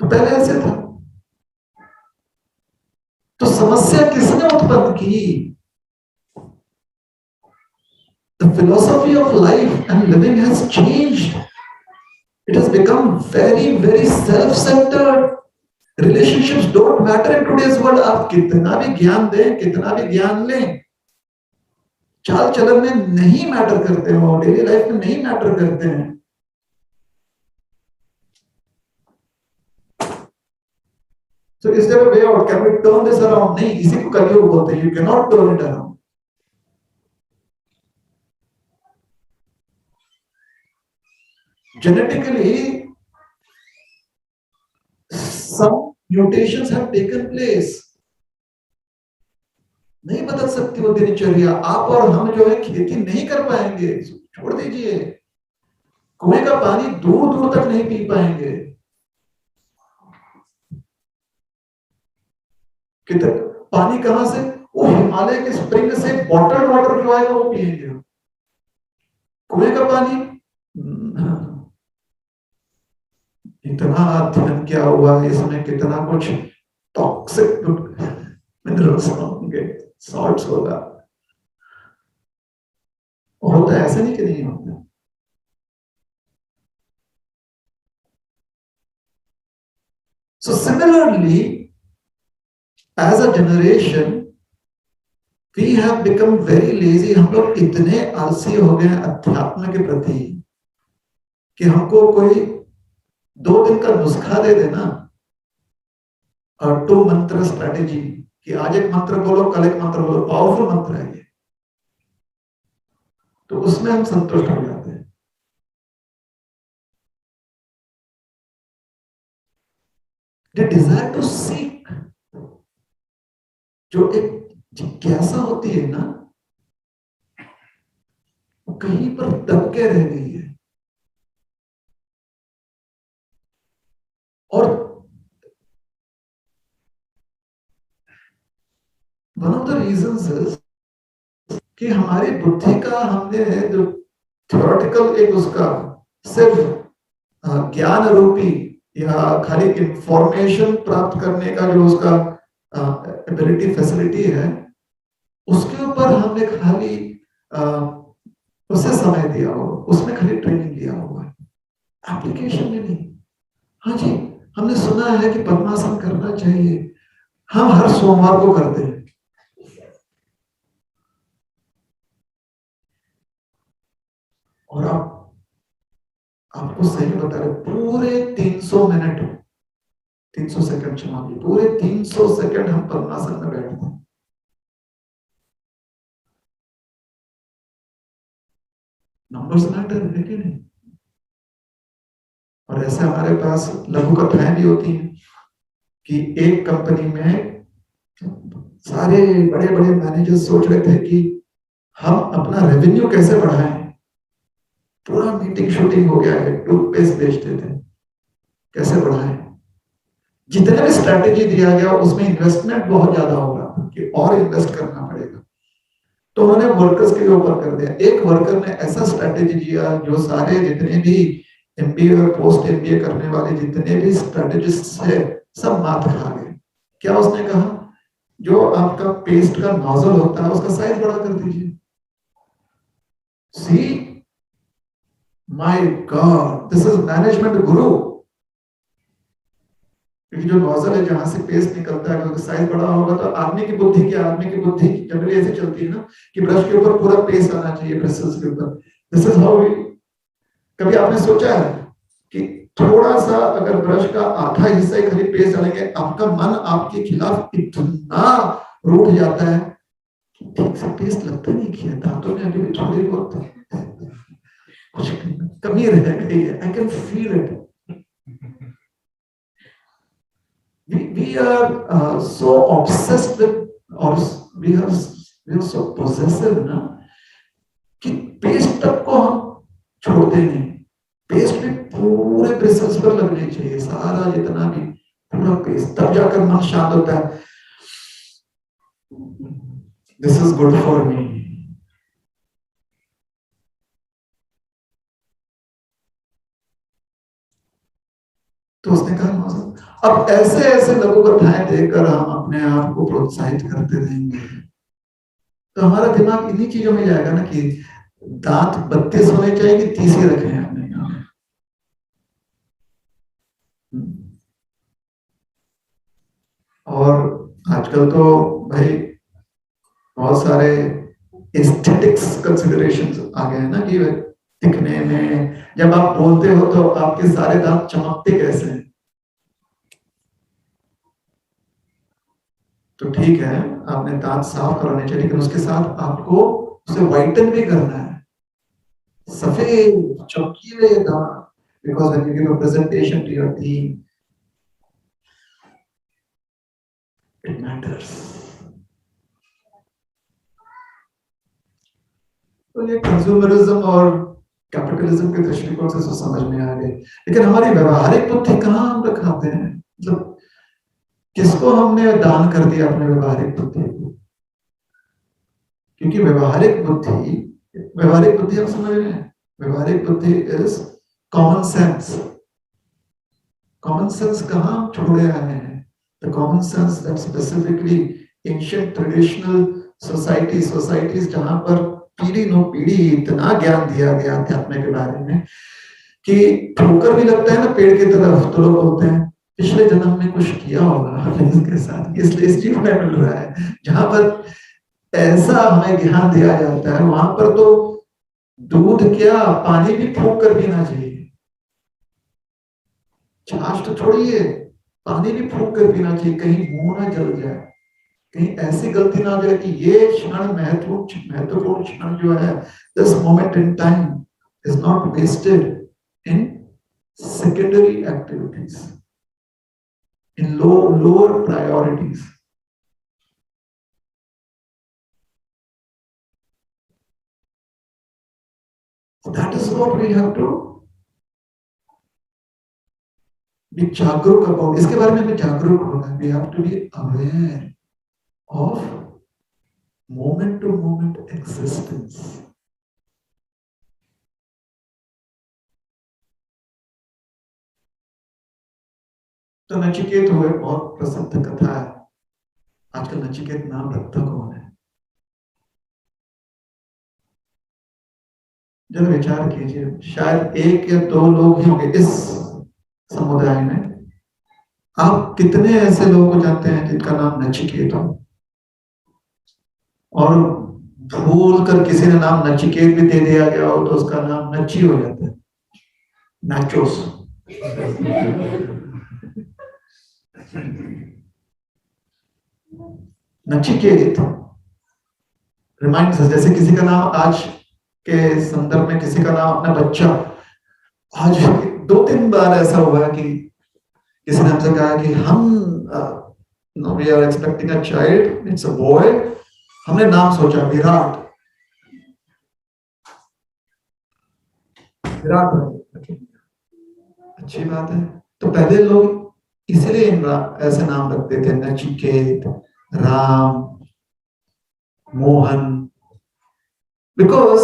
तो पहले ऐसे था। तो समस्या किसने उत्पन्न की? The philosophy of life and living has changed. It has become very, very self-centered. Relationships don't matter in today's world. आप कितना भी ज्ञान दें, कितना भी ज्ञान लें, चाल चलन में नहीं मैटर करते हो, डेली लाइफ में नहीं मैटर करते हैं. So is there a way out? Can we turn this around? नहीं, इसी को कलयुग बोलते हैं. You cannot turn it around. Genetically, some mutations have taken place. नहीं बदल सकती वो दिनचर्या. आप और हम जो है खेती नहीं कर पाएंगे. छोड़ दीजिए, कुएं का पानी दूर दूर तक नहीं पी पाएंगे. कितना पानी कहां से? वो हिमालय के स्प्रिंग से बॉटल्ड वाटर जो आएगा वो पिएंगे. कुएं का पानी इतना अध्ययन क्या हुआ है इसमें, कितना कुछ टॉक्सिक मिनरल्स होंगे, सॉल्ट्स होगा. होता है, ऐसा नहीं कि नहीं होता. So similarly, as a generation, we have become very lazy. हम लोग इतने आलसी हो गए अध्यात्म के प्रति कि हमको कोई 2 दिन का नुस्खा दे देना, और 2 मंत्र स्ट्रेटेजी कि आज एक मंत्र बोलो, कल एक मंत्र बोलो, पावरफुल मंत्र है ये, तो उसमें हम संतुष्ट हो जाते हैं. The desire to seek, जो एक जिज्ञासा होती है ना, वो कहीं पर दब के रह गई है. और one of the reasons is कि हमारी बुद्धि का हमने जो थ्योरेटिकल एक उसका सिर्फ ज्ञान रूपी या खाली इंफॉर्मेशन प्राप्त करने का जो उसका एबिलिटी फैसिलिटी है, उसके ऊपर हमने खाली उसे समय दिया हो, उसमें खाली ट्रेनिंग लिया हुआ है, एप्लीकेशन में नहीं. हाँ जी, हमने सुना है कि पद्मासन करना चाहिए, हम हर सोमवार को करते हैं. और आपको सही बता रहे, पूरे 300 मिनट, 300 सेकंड, क्षमा कीजिए, पूरे 300 सेकंड हम पद्मासन में बैठते हैं. नंबर्स मैटर है कि नहीं? और ऐसे हमारे पास लघु कथाएं भी होती हैं कि एक कंपनी में सारे बड़े बड़े मैनेजर सोच रहे थे कि हम अपना रेवेन्यू कैसे बढ़ाएं. पूरा मीटिंग शूटिंग हो गया है, टूथपेस्ट बेचते थे, कैसे बढ़ाएं. जितने भी स्ट्रैटेजी दिया गया उसमें इन्वेस्टमेंट बहुत ज्यादा होगा कि और इन्वेस्ट करना पड़ेगा, तो उन्होंने वर्कर्स के ऊपर कर दिया. एक वर्कर ने ऐसा स्ट्रैटेजी दिया जो सारे जितने भी एमबीए और पोस्ट एमबीए करने वाले जितने भी स्ट्रैटेजिस्ट है सब मात खा गए. क्या उसने कहा? जो आपका पेस्ट का नोजल होता है उसका साइज बड़ा कर दीजिए. See my God, this is management गुरु. क्योंकि जो नोजल है जहां से पेस्ट निकलता है अगर साइज बड़ा होगा तो आदमी की बुद्धि जनरली ऐसे चलती है ना कि ब्रश के ऊपर पूरा पेस्ट आना चाहिए, ब्रशेस के ऊपर. This is how. कभी आपने सोचा है कि थोड़ा सा अगर ब्रश का आधा हिस्सा ही खाली पेस्ट डालेंगे, आपका मन आपके खिलाफ इतना रूठ जाता है कि ठीक से पेस्ट लगता नहीं किया, दांतों में अभी भी थोड़ी बहुत कुछ कमी रह गई है. I can feel it. We are so obsessed with, or we are so possessive ना, कि पेस्ट तक को हम छोड़ते नहीं. पेस्ट भी पूरे ब्रिसल्स पर लगनी चाहिए, सारा जितना भी पूरा पेस्ट, तब जाकर मन शांत होता है. This is good for me. तो उसने कहा अब ऐसे ऐसे लघु कथाएं देकर हम अपने आप को प्रोत्साहित करते रहेंगे तो हमारा दिमाग इन्हीं चीजों में जाएगा ना कि दांत 32 होने चाहिए कि 30 ही रखे हैं आपने यहाँ? और आजकल तो भाई बहुत सारे एस्थेटिक्स कंसिडरेशंस आ गए हैं ना, कि दिखने में जब आप बोलते हो तो आपके सारे दांत चमकते कैसे हैं। तो ठीक है, आपने दांत साफ कराने चाहिए, लेकिन उसके साथ आपको उसे वाइटन भी करना है, सफेद चमकीले दांत, because when you give a presentation to your team, it matters. तो ये कंज्यूमरिज्म और कैपिटलिज्म के दृष्टिकोण से तो समझ में आ गई, लेकिन हमारी व्यवहारिक बुद्धि कहाँ हम रखाते हैं? मतलब किसको हमने दान कर दिया अपने व्यवहारिक बुद्धि को? क्योंकि व्यवहारिक बुद्धि हम समझ रहे हैं, व्यवहारिक बुद्धि is common sense. Common sense कहाँ हम छोड़े आए हैं? The common sense that specifically ancient traditional societies जहां पर पीढ़ी नो पीढ़ी इतना ज्ञान दिया गया अध्यात्म के बारे में कि ठोकर भी लगता है ना पेड़ की तरफ, तो लोग बोलते हैं पिछले जन्म में कुछ किया होगा इसके साथ, इसलिए इस जीवन में मिल रहा है। जहां पर ऐसा हमें ज्ञान दिया जाता है, वहां पर तो दूध क्या, पानी भी फूंक कर पीना चाहिए। छाछ तो छोड़िए, पानी भी फूंक कर पीना चाहिए, कहीं मुंह ना जल जाए, कहीं ऐसी गलती ना हो जाए कि ये क्षण महत्वपूर्ण क्षण जो है, this moment in time is not wasted in secondary activities, in lower priorities. That is what we have to be जागरूक about। इसके बारे में हमें जागरूक होना है। We have to be aware of moment to moment existence। तो नचिकेत हुए बहुत प्रसिद्ध कथा है। आजकल नचिकेत नाम रखता कौन है? जब विचार कीजिए, शायद 1 या 2 लोग ही होंगे इस समुदाय में। आप कितने ऐसे लोगों को जानते हैं जिनका नाम नचिकेत हो? और भूल कर किसी ने नाम नचिकेत भी दे दिया गया हो तो उसका नाम नची हो जाता है, नाचोस। नचिकेत रिमाइंड्स अस, जैसे किसी का नाम आज के संदर्भ में, किसी का नाम अपना बच्चा, आज 2-3 बार ऐसा हुआ कि किसी ने हमसे कहा कि हम we are expecting a child, it's a boy, हमने नाम सोचा विराट। अच्छी बात है। तो पहले लोग इसलिए ऐसे नाम रखते थे, नचिकेत, राम, मोहन, बिकॉज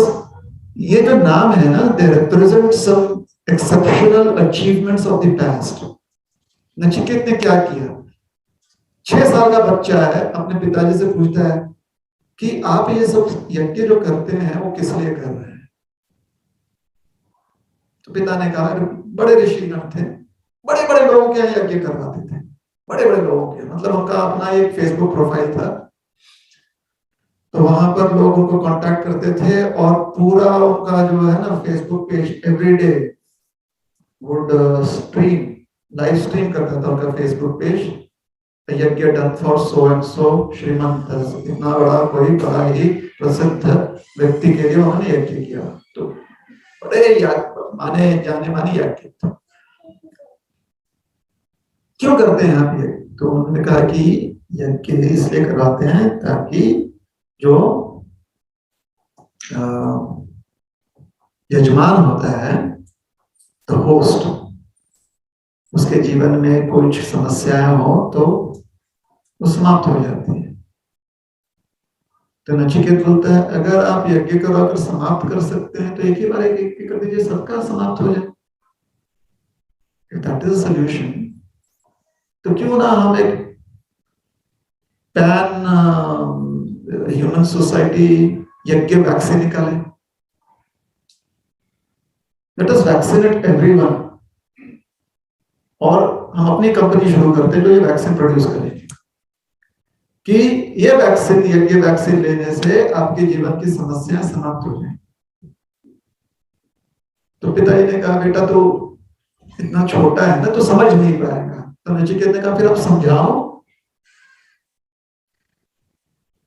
ये जो नाम है ना, they represent some exceptional achievements of the past. Nachiket ने क्या किया? 6 साल का बच्चा है, अपने पिताजी से पूछता है कि आप ये सब यज्ञ जो करते हैं वो किस लिए कर रहे हैं? तो पिता ने कहा, बड़े ऋषिगण थे, बड़े बड़े लोगों के यज्ञ करवाते थे, बड़े बड़े लोगों के, मतलब उनका अपना एक फेसबुक प्रोफाइल था, तो वहां पर लोग उनको कांटेक्ट करते थे और पूरा उनका जो है ना Facebook page everyday would stream, live stream करता था उनका फेसबुक पेज, यज्ञ done for so and so Shrimant, इतना बड़ा कोई बड़ा ही प्रसिद्ध व्यक्ति के लिए उन्होंने यज्ञ किया। तो बड़े माने जाने माने यज्ञ थे। क्यों करते हैं आप ये? तो उन्होंने कहा कि यज्ञ इसलिए करवाते हैं ताकि जो यजमान होता है, द होस्ट, उसके जीवन में कुछ समस्याएं हो तो वो समाप्त हो जाती है। तो नचिकेत बोलता है, अगर आप यज्ञ करवाकर समाप्त कर सकते हैं तो एक ही बार यज्ञ कर दीजिए, सबका समाप्त हो जाए। That is solution. तो क्यों ना हम एक पैन ह्यूमन सोसाइटी यज्ञ वैक्सीन निकालें, लेट अस वैक्सीनेट एवरीवन, और हम अपनी कंपनी शुरू करते हैं जो ये वैक्सीन प्रोड्यूस करेगी कि ये वैक्सीन लेने से आपके जीवन की समस्याएं समाप्त हो जाएंगी। तो पिताजी ने कहा बेटा तो इतना छोटा है ना तो समझ नहीं पाएगा। तो नचिकेत ने कहा फिर आप समझाओ,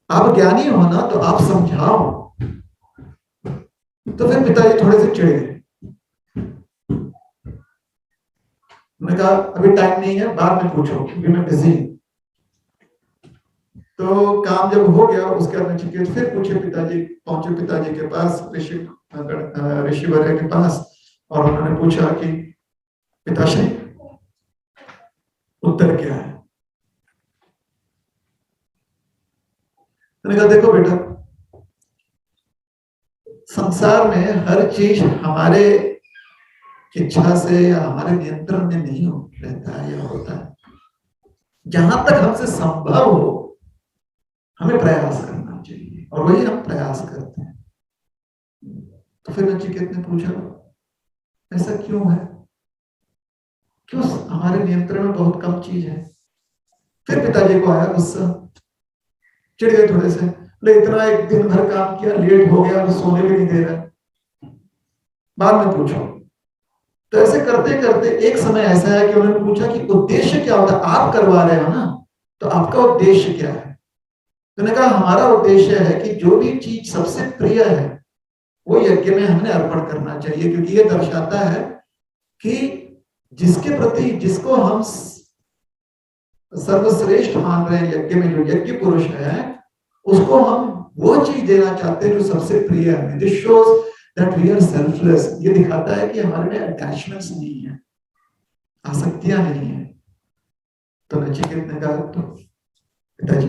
आप ज्ञानी हो ना तो आप समझाओ। तो फिर पिताजी थोड़े से चिढ़ गए। मैंने कहा अभी टाइम नहीं है, बाद में पूछो क्योंकि मैं बिजी हूं। तो काम जब हो गया उसके बाद नचिकेत फिर पूछे, पिताजी पहुंचे पिताजी के पास, ऋषिवर्य के पास, और उन्होंने पूछा कि पिताश्री उत्तर क्या है। मैंने कहा देखो बेटा, संसार में हर चीज हमारे इच्छा से या हमारे नियंत्रण में नहीं रहता है या होता है। जहां तक हमसे संभव हो हमें प्रयास करना चाहिए, और वही हम प्रयास करते हैं। तो फिर नचिकेत ने पूछा ऐसा क्यों है, क्यों हमारे नियंत्रण में बहुत कम चीज है। फिर पिताजी को आया गुस्सा, चिढ़ गए थोड़े से, ले इतना एक दिन भर काम किया, लेट हो गया, सोने भी नहीं दे रहा, बाद में पूछो। तो ऐसे करते करते एक समय ऐसा है कि उन्होंने पूछा कि उद्देश्य क्या होता है, आप करवा रहे हो ना, तो आपका उद्देश्य क्या है। तो उन्होंने कहा हमारा उद्देश्य है कि जो भी चीज सबसे प्रिय है वो यज्ञ में हमने अर्पण करना चाहिए, क्योंकि ये दर्शाता है कि जिसके प्रति जिसको हम सर्वश्रेष्ठ मान रहे हैं यज्ञ में, जो यज्ञ पुरुष है, उसको हम वो चीज देना चाहते हैं जो सबसे प्रिय है। This shows that we are selfless. ये दिखाता है कि हमारे में अटैचमेंट्स नहीं है, आसक्तियां नहीं है। तो नचिकेत ने कहा तो पिताजी,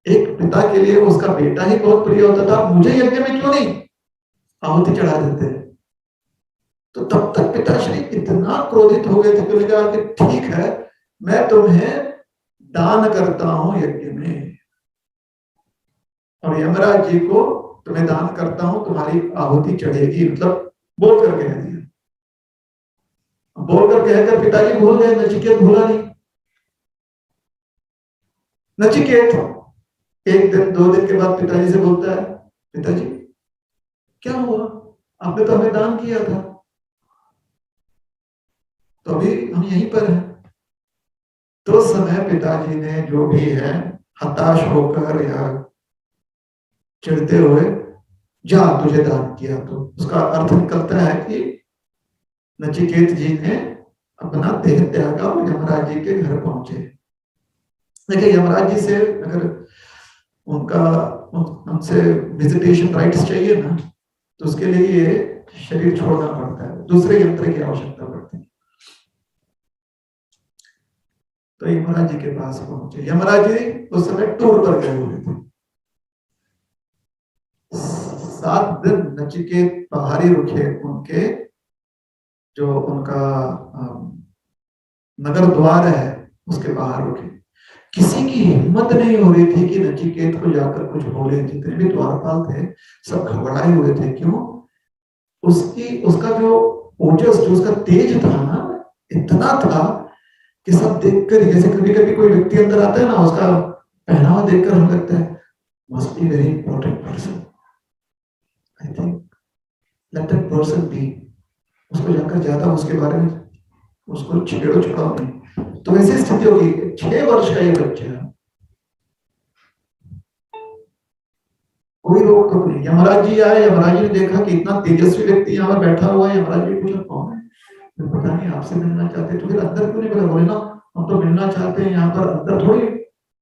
एक पिता के लिए उसका बेटा ही बहुत प्रिय होता था, मुझे यज्ञ में क्यों नहीं आहुति चढ़ा देते। तो तब तक पिताश्री इतना क्रोधित हो गए थे कि उन्होंने कहा कि ठीक है, मैं तुम्हें दान करता हूं यज्ञ में, और यमराज जी को तुम्हें दान करता हूं, तुम्हारी आहुति चढ़ेगी। मतलब बोल कर कह दिया। बोल कर कहकर पिताजी भूल गए, नचिकेत भूला नहीं। नचिकेत एक दिन 2 दिन के बाद पिताजी से बोलता है, पिताजी क्या हुआ, आपने तो हमें दान किया था, तो अभी हम यहीं पर हैं। तो समय पिताजी ने जो भी है हताश होकर या चिढ़ते हुए, जा तुझे दान किया। तो उसका अर्थ निकलता है कि नचिकेत जी ने अपना देह त्यागा और यमराज जी के घर पहुंचे। देखिए यमराज जी से अगर उनसे विजिटेशन राइट्स चाहिए ना, तो उसके लिए शरीर छोड़ना पड़ता है, दूसरे यंत्र की आवश्यकता पड़ती है। तो यमराज जी के पास पहुंचे। यमराज जी उस समय टूर पर गए हुए थे। 7 दिन नचिकेत बाहरी रुके, उनके जो उनका नगर द्वार है उसके बाहर रुके। किसी की हिम्मत नहीं हो रही थी कि नचिकेत को जाकर कुछ बोले। जितने भी द्वारपाल थे सब घबराए हुए थे। क्यों? उसका जो ओजस, जो उसका तेज था ना, इतना था कि सब देखकर, जैसे कभी कभी कोई व्यक्ति अंदर आता है ना, उसका पहनावा देखकर हमें लगता है must be very important person, I think let that person be. उसको जाकर ज्यादा उसके बारे में उसको छेड़ो छुड़ाओ नहीं। तो ऐसी स्थिति होगी। 6 वर्ष का ये बच्चा, कोई रोक टोक नहीं। यमराज जी आए, यमराज जी ने देखा कि इतना तेजस्वी व्यक्ति यहाँ पर बैठा हुआ है। यमराज जी पूछा कौन है, पता नहीं, आपसे मिलना चाहते। तो फिर अंदर क्यों नहीं बोला? बोले ना हम तो मिलना चाहते हैं, यहाँ पर अंदर थोड़ी,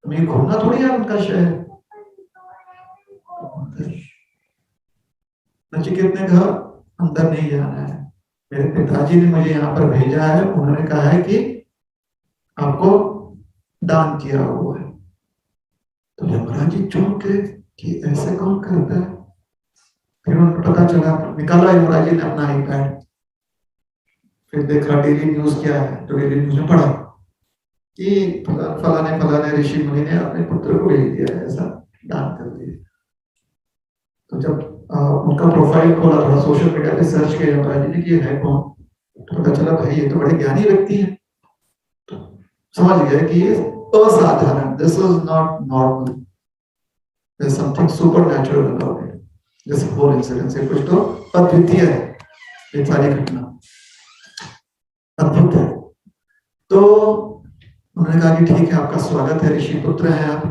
हमें घूमना थोड़ी है उनका शहर। नचिकेत ने कहा अंदर नहीं जाना है, मेरे पिताजी ने मुझे यहाँ पर भेजा है, उन्होंने कहा है कि आपको दान किया हुआ है। तो यमराज जी चौंक गए कि ऐसे कौन करता है। फिर उनको पता चला, निकाला यमराज जी ने अपना आईपैड, फिर देखा डेली न्यूज क्या है। तो डेली न्यूज में पढ़ा कि फलाने ऋषि मुनि ने अपने पुत्र को भेज दिया, ऐसा दान कर दिया। तो जब उनका प्रोफाइल खोला, थोड़ा सोशल मीडिया पे सर्च किया यमराज जी ने कि ये है कौन, तो पता चला भाई ये तो बड़े ज्ञानी व्यक्ति हैं। तो समझ गए कि ये असाधारण, this was not normal, there is something supernatural about it, this whole incident से कुछ तो अद्वितीय है ये सारी घटना, अद्भुत है। तो उन्होंने कहा कि ठीक है, आपका स्वागत है, ऋषि पुत्र हैं आप।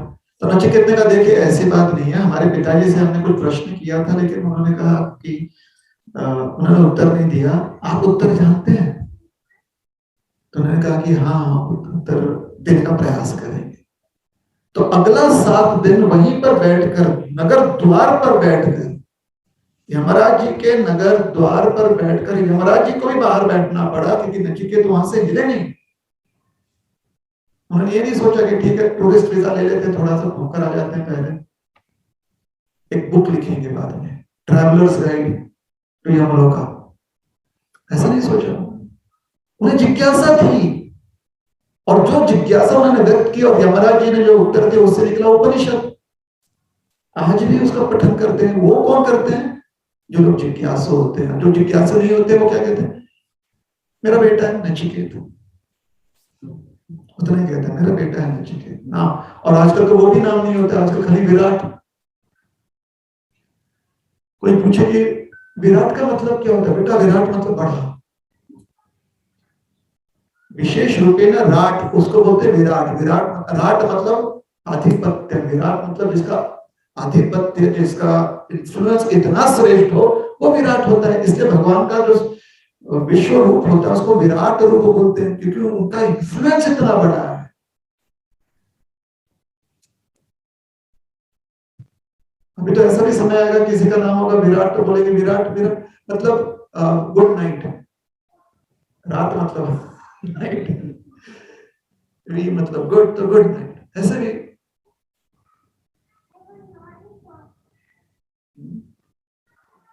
तो नचिकेत ने कहा देखिए ऐसी बात नहीं है, हमारे पिताजी से हमने कुछ प्रश्न किया था, लेकिन उन्होंने कहा कि उन्होंने उत्तर नहीं दिया, आप उत्तर जानते हैं? तो उन्होंने कहा कि हाँ, उत्तर देने का प्रयास करेंगे। तो अगला 7 दिन वहीं पर बैठकर, नगर द्वार पर बैठकर, यमराज जी के नगर द्वार पर बैठकर, यमराज जी को भी बाहर बैठना पड़ा क्योंकि नचिकेत वहां से हिले नहीं। उन्होंने ये नहीं सोचा कि ठीक है टूरिस्ट वीजा ले लेते, थोड़ा सा घूमकर आ जाते हैं, पहले एक बुक लिखेंगे बाद में, ट्रैवलर्स गाइड टू यमलोका, ऐसा नहीं सोचा। उन्हें जिज्ञासा थी, और जो जिज्ञासा उन्होंने व्यक्त की और यमराज जी ने जो उत्तर दिया उससे निकला उपनिषद। आज भी उसका पठन करते हैं। वो कौन करते हैं? जो लोग जिज्ञासु होते हैं। जो जिज्ञासु नहीं होते वो क्या कहते हैं? मेरा बेटा है नचिकेत, उतना ही कहते हैं मेरा बेटा है नचिकेत नाम। और आजकल तो वो भी नाम नहीं होता, आजकल खाली विराट। कोई पूछे कि विराट का मतलब क्या होता है? बेटा विराट मतलब बड़ा, विशेष रूपे ना राट, उसको बोलते विराट। विराट, राट मतलब आधिपत्य, विराट मतलब जिसका आधिपत्य, जिसका इन्फ्लुएंस इतना श्रेष्ठ हो, वो विराट होता है। इसलिए भगवान का जो विश्व रूप होता है उसको विराट रूप बोलते हैं, क्योंकि उनका इन्फ्लुएंस इतना बड़ा है। अभी तो ऐसा भी समय आएगा किसी का नाम होगा विराट तो बोलेंगे विराट, विराट मतलब गुड नाइट, रात मतलब नाइट, वी मतलब गुड, तो गुड नाइट। ऐसे भी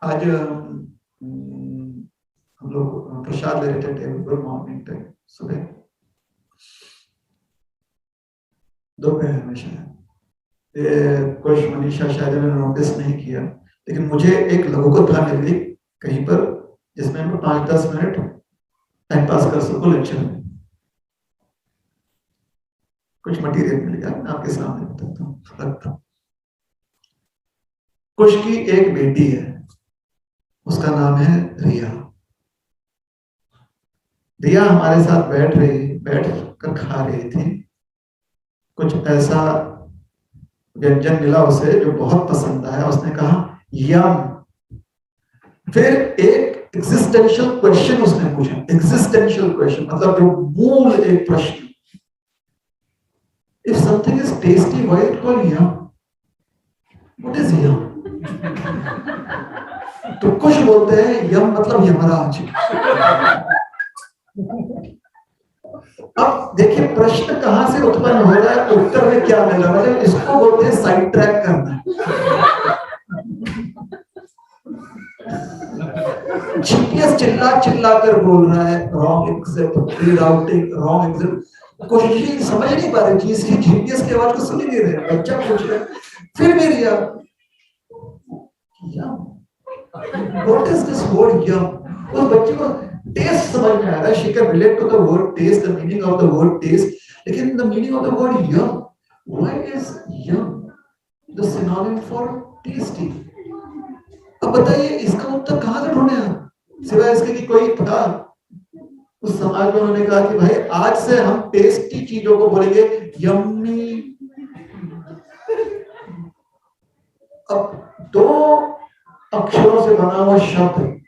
आज हम लोग प्रसाद ले रहे थे टेबल पर, मॉर्निंग टाइम, सुबह दोपहर में शायद, कुछ मनीषा शायद मैंने नोटिस नहीं किया, लेकिन मुझे एक लघुकथा मिली कहीं पर जिसमें मैं 5-10 मिनट टाइम पास कर सकूं लेक्चर में। कुछ मटेरियल मिल गया, मैं आपके सामने बताता हूँ। कुछ की एक बेटी है, उसका नाम है रिया। रिया हमारे साथ बैठ कर खा रही थी। कुछ ऐसा व्यंजन मिला उसे जो बहुत पसंद आया, उसने कहा यम। फिर एक एग्जिस्टेंशियल क्वेश्चन उसने पूछा, एग्जिस्टेंशियल क्वेश्चन मतलब जो मूल एक प्रश्न, if something is tasty why it called yum, what is yum? तो कुछ बोलते हैं यम मतलब यमराज। अब देखिए प्रश्न कहां से उत्पन्न हो रहा है, उत्तर में क्या मिल रहा है, इसको बोलते हैं साइड ट्रैक करना। जीपीएस चिल्ला कर बोल रहा है wrong exit, rerouting, wrong exit. कोशिश समझ नहीं पा रहे जी, इसकी जीपीएस की आवाज को सुन ही नहीं रहे। बच्चा पूछ रहा है, फिर भी Riya what is this word yum? उस बच्चे को टेस्ट समझ में आ रहा है, she can relate to the word taste, the meaning of the word taste, लेकिन the meaning of the word yum, why is yum the synonym for tasty? अब बताइए इसका उत्तर कहां से ढूंढे हम, सिवाय इसके कि कोई था उस समाज में, उन्होंने कहा कि भाई आज से हम टेस्टी चीजों को बोलेंगे यम्मी। अब 2 अक्षरों से बना हुआ शब्द,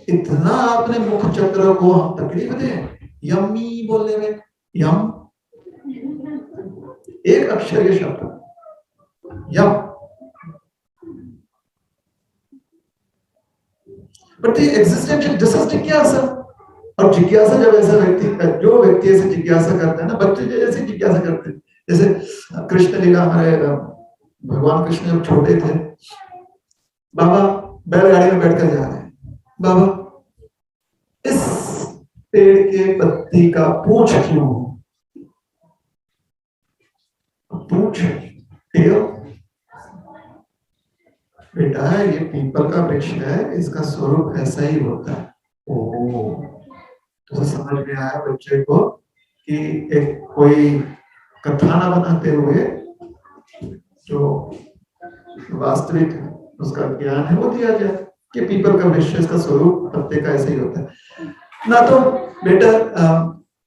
इतना अपने मुख चक्र को हम तकलीफ दें यम्मी बोलने में। यम एक अक्षर ये शब्द यम, बट ये एग्जिस्टेंशियल दिस इज जिज्ञासा। और जिज्ञासा जब ऐसा व्यक्ति, जो व्यक्ति ऐसे जिज्ञासा करते हैं ना, बच्चे जैसे जिज्ञासा करते हैं, जैसे कृष्ण लीला, हमारे भगवान कृष्ण जब छोटे थे, बाबा बैलगाड़ी में बैठकर जा रहे हैं, बाबा इस पेड़ के पत्ती का पूंछ क्यों हो? पूंछ टेल, बेटा ये पीपल का वृक्ष है, इसका स्वरूप ऐसा ही होता है। ओ, तो समझ में आया बच्चे को कि एक कोई कथा ना बनाते हुए जो वास्तविक उसका ज्ञान है वो दिया जाए कि पीपल का वृक्ष, इसका स्वरूप पत्ते का ऐसे ही होता है ना। तो बेटा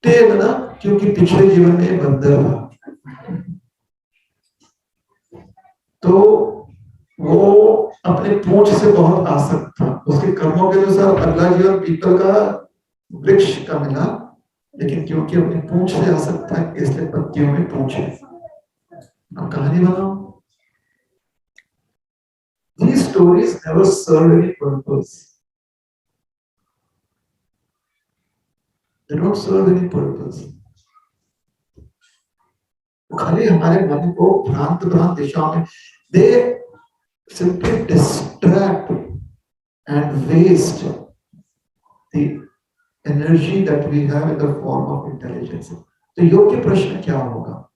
तेल ना, क्योंकि पिछले जीवन में बंदर था, तो वो अपने पूंछ से बहुत आसक्त था। उसके कर्मों के अनुसार अगला जीवन पीपल का वृक्ष का मिला, लेकिन क्योंकि अपनी पूंछ से आसक्त था इसलिए पत्तियों में पूंछ है। अब कहानी बनाओ। These stories never serve any purpose. They don't serve any purpose. खाली हमारे मन को भ्रांत भ्रांत दिशाओं में, they simply distract and waste the energy that we have in the form of intelligence. तो योग्य प्रश्न क्या होगा?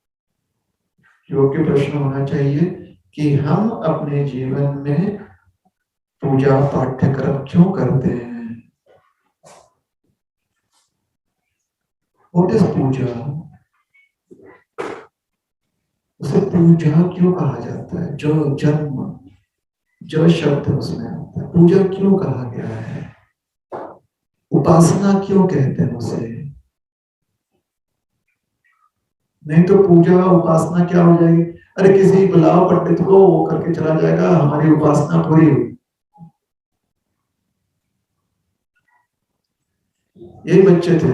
योग्य प्रश्न होना चाहिए कि हम अपने जीवन में पूजा पाठ्यक्रम क्यों करते हैं? What is पूजा? उसे पूजा क्यों कहा जाता है? जो जन्म, जो शब्द उसमें आता है, पूजा क्यों कहा गया है? उपासना क्यों कहते हैं उसे? नहीं तो पूजा उपासना क्या हो जाएगी? अरे किसी बुलाओ पंडित को, वो करके चला जाएगा, हमारी उपासना पूरी हुई। यही बच्चे थे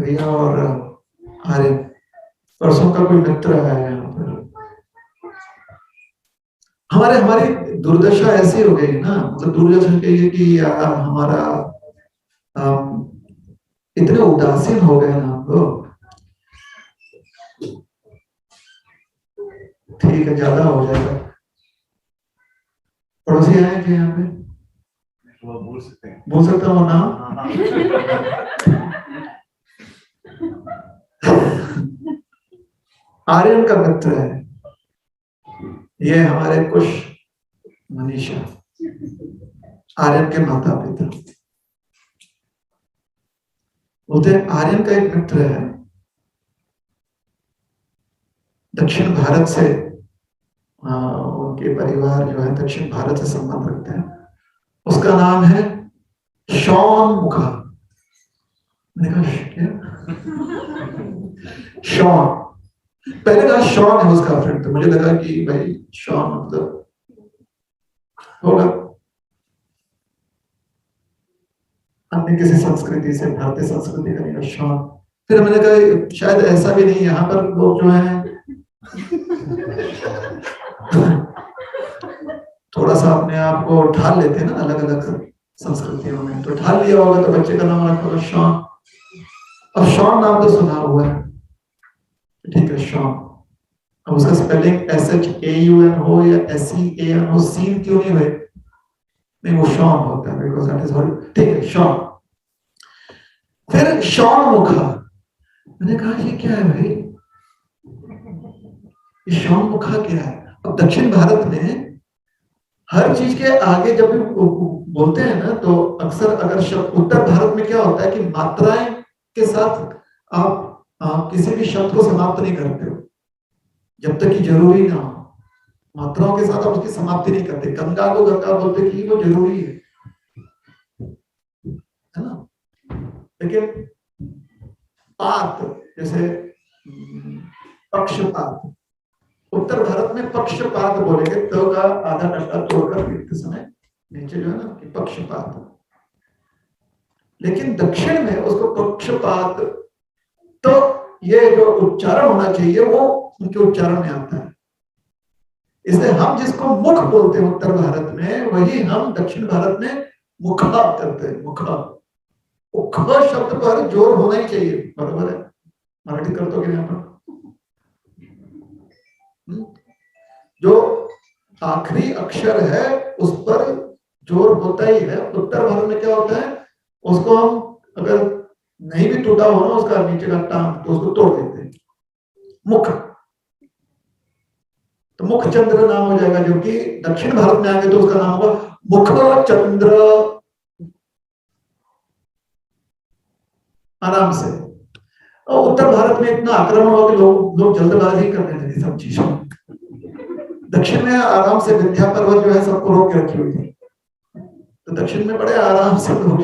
रिया और आर्य, परसों का कोई मित्र है यहाँ पर। हमारी दुर्दशा ऐसी हो गई ना, मतलब दुर्दशा कहिए कि हमारा इतने उदासीन हो गए ना हम लोग। ठीक है, ज्यादा हो जाएगा। पड़ोसी आए क्या यहाँ पे? बोल सकता हूँ ना? आर्यन का मित्र है ये, हमारे कुश मनीषा, आर्यन के माता पिता होते। आर्यन का एक मित्र है दक्षिण भारत से, उनके परिवार जो है दक्षिण भारत से संबंध रखते हैं। उसका नाम है शॉन मुखा। मैंने कहा क्या? शॉन, पहले कहा शॉन है उसका फ्रेंड, तो मुझे लगा कि भाई शॉन मतलब होगा अन्य किसी संस्कृति से, भारतीय संस्कृति का नहीं, शॉन। फिर मैंने कहा शायद ऐसा भी नहीं, यहाँ पर लोग जो है थोड़ा सा अपने आप को ढाल लेते हैं ना अलग अलग संस्कृतियों में, तो ढाल लिया होगा तो बच्चे का नाम रखा होगा शॉन। और शॉन नाम तो सुना हुआ है, ठीक है शॉन। अब उसका स्पेलिंग SHAUN हो या SEAN हो, सीन क्यों नहीं हुए? नहीं, वो शॉन होता है बिकॉज़ दैट इज, ठीक है शॉन। फिर शॉन मुखा, मैंने कहा ये क्या है भाई, ये शॉन मुखा क्या है? अब दक्षिण भारत में हर चीज के आगे जब भी बोलते हैं ना, तो अक्सर अगर शब्द, उत्तर भारत में क्या होता है कि मात्राएं के साथ आप किसी भी शब्द को समाप्त नहीं करते हो जब तक कि जरूरी ना हो। मात्राओं के साथ आप उसकी समाप्ति नहीं करते। गंगा को गंगा बोलते कि वो जरूरी है ना। लेकिन पात, जैसे पक्षपात, उत्तर भारत में पक्षपात बोलेंगे, तो का आधा डंडा तोड़कर लिखते समय नीचे जो है ना कि पक्षपात। लेकिन दक्षिण में उसको पक्षपात, तो ये जो उच्चारण होना चाहिए वो उनके उच्चारण में आता है। इसलिए हम जिसको मुख बोलते हैं उत्तर भारत में, वही हम दक्षिण भारत में मुखा करते हैं। मुखा, ख शब्द पर जोर होना ही चाहिए, बराबर है? मराठी करते हो कि नहीं? जो आखिरी अक्षर है उस पर जोर होता ही है। उत्तर भारत में क्या होता है, उसको हम अगर नहीं भी टूटा हो ना उसका नीचे का टांग, तो उसको तोड़ देते हैं। मुख, तो मुखचंद्र नाम हो जाएगा, जो कि दक्षिण भारत में आएंगे तो उसका नाम होगा मुखचंद्र। आराम से। और उत्तर भारत में इतना आक्रमण हुआ कि लोग जल्दबाजी करने लगे सब चीजों में। दक्षिण में आराम से विंध्या पर्वत जो है सबको रोक के रखी हुई थी, तो दक्षिण में बड़े आराम से लोग।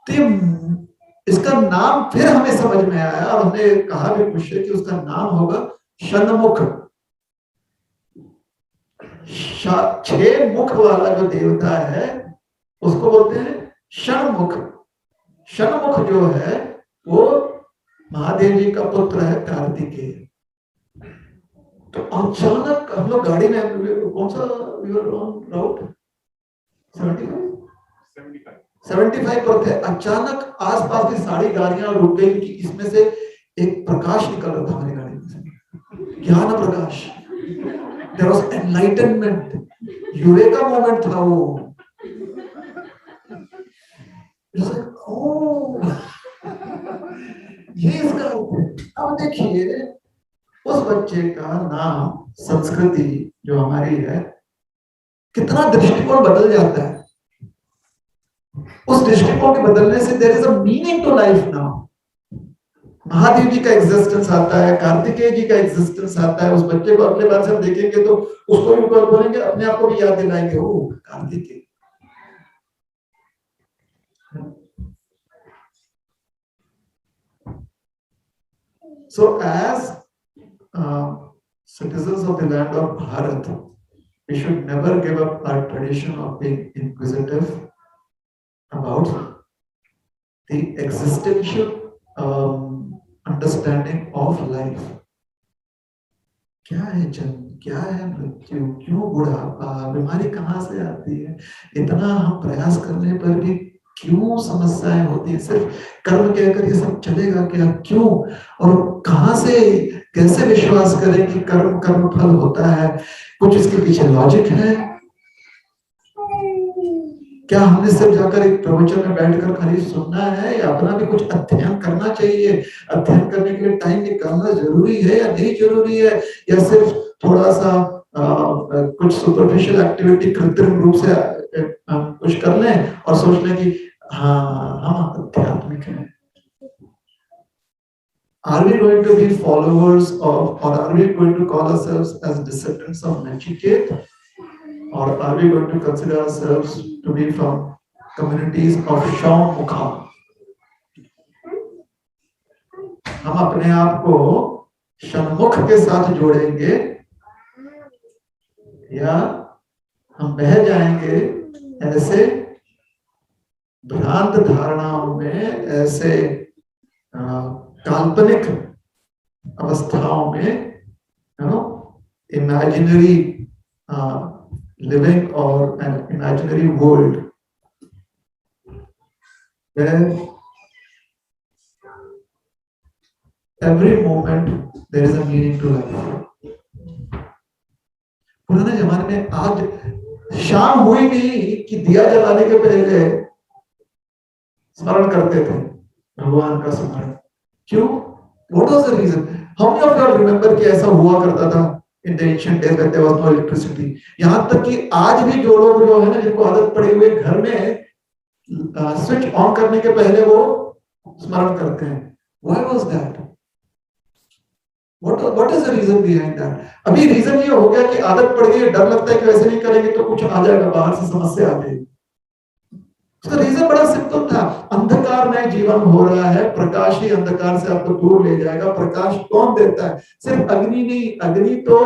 तो इसका नाम फिर हमें समझ में आया और हमने कहा भी मुझसे कि उसका नाम होगा षण्मुख। 6 मुख वाला जो देवता है उसको बोलते हैं षण्मुख। षण्मुख जो है वो महादेव जी का पुत्र है कार्तिकेय। तो अचानक हम लोग गाड़ी में, कौन सा राउट 75 पर थे, अचानक आसपास की सारी गाड़ियां रुक गई कि इसमें से एक प्रकाश निकल रहा था हमारी गाड़ी में से, ज्ञान प्रकाश। There was enlightenment, eureka moment था वो। ओह, ये इसका। अब देखिए उस बच्चे का नाम, संस्कृति जो हमारी है, कितना दृष्टिकोण बदल जाता है। उस दृष्टिकोण के बदलने से there is a meaning to life now. Mahadev ji का एग्जिस्टेंस आता है, कार्तिकेय जी का एग्जिस्टेंस आता है। उस बच्चे को अगले बार से हम देखेंगे तो उसको भी बोलेंगे, अपने आप को भी याद दिलाएंगे, ओ Kartikeya. So as citizens of the land of Bharat, we should never give up our tradition of being inquisitive about the existential understanding of life. क्या है जन्म, क्या है मृत्यु, क्यों बुढ़ापा, बीमारी कहाँ से आती है, इतना हम प्रयास करने पर भी क्यों समस्याएं होती है, सिर्फ कर्म कहकर ये सब चलेगा क्या, क्यों, और कहाँ से, कैसे विश्वास करें कि कर्म कर्म फल होता है, कुछ इसके पीछे लॉजिक है क्या? हमने सिर्फ जाकर एक प्रवचन में बैठकर खाली सुनना है या अपना भी कुछ अध्ययन करना चाहिए? अध्ययन करने के लिए टाइम निकालना जरूरी है या नहीं जरूरी है, या सिर्फ थोड़ा सा कुछ सुपरफिशियल एक्टिविटी कृत्रिम रूप से कुछ कर लें और सोच लें कि हाँ हम आध्यात्मिक हैं? Are we going to be followers of, or are we going to call ourselves as descendants of Nachiket, or are we going to consider ourselves to be from communities of Shaumukha? हम अपने आप को षण्मुख के साथ जोड़ेंगे या हम बह जाएंगे ऐसे भ्रांत धारणाओं में, ऐसे काल्पनिक अवस्थाओं में, imaginary living or an imaginary world where every moment there is a meaning to life. पुराने जमाने में आज शाम हुई नहीं कि दिया जलाने के पहले स्मरण करते थे भगवान का स्मरण। क्यों? What was the reason? How many of you remember कि ऐसा हुआ करता था in the ancient days when there was no electricity? यहाँ तक कि आज भी जो लोग जो है ना, जिनको आदत पड़ी हुई घर में स्विच ऑन करने के पहले वो स्मरण करते हैं। Why was that? What is the reason behind that? अभी रीजन ये हो गया कि आदत पड़ गई है, डर लगता है कि वैसे नहीं करेंगे तो कुछ आ जाएगा, बाहर से समस्या आ जाएगी। उसका रीजन बड़ा सिंपल था, अंधकार में जीवन हो रहा है, प्रकाश ही अंधकार से आपको दूर ले जाएगा। प्रकाश कौन देता है? सिर्फ अग्नि नहीं, अग्नि तो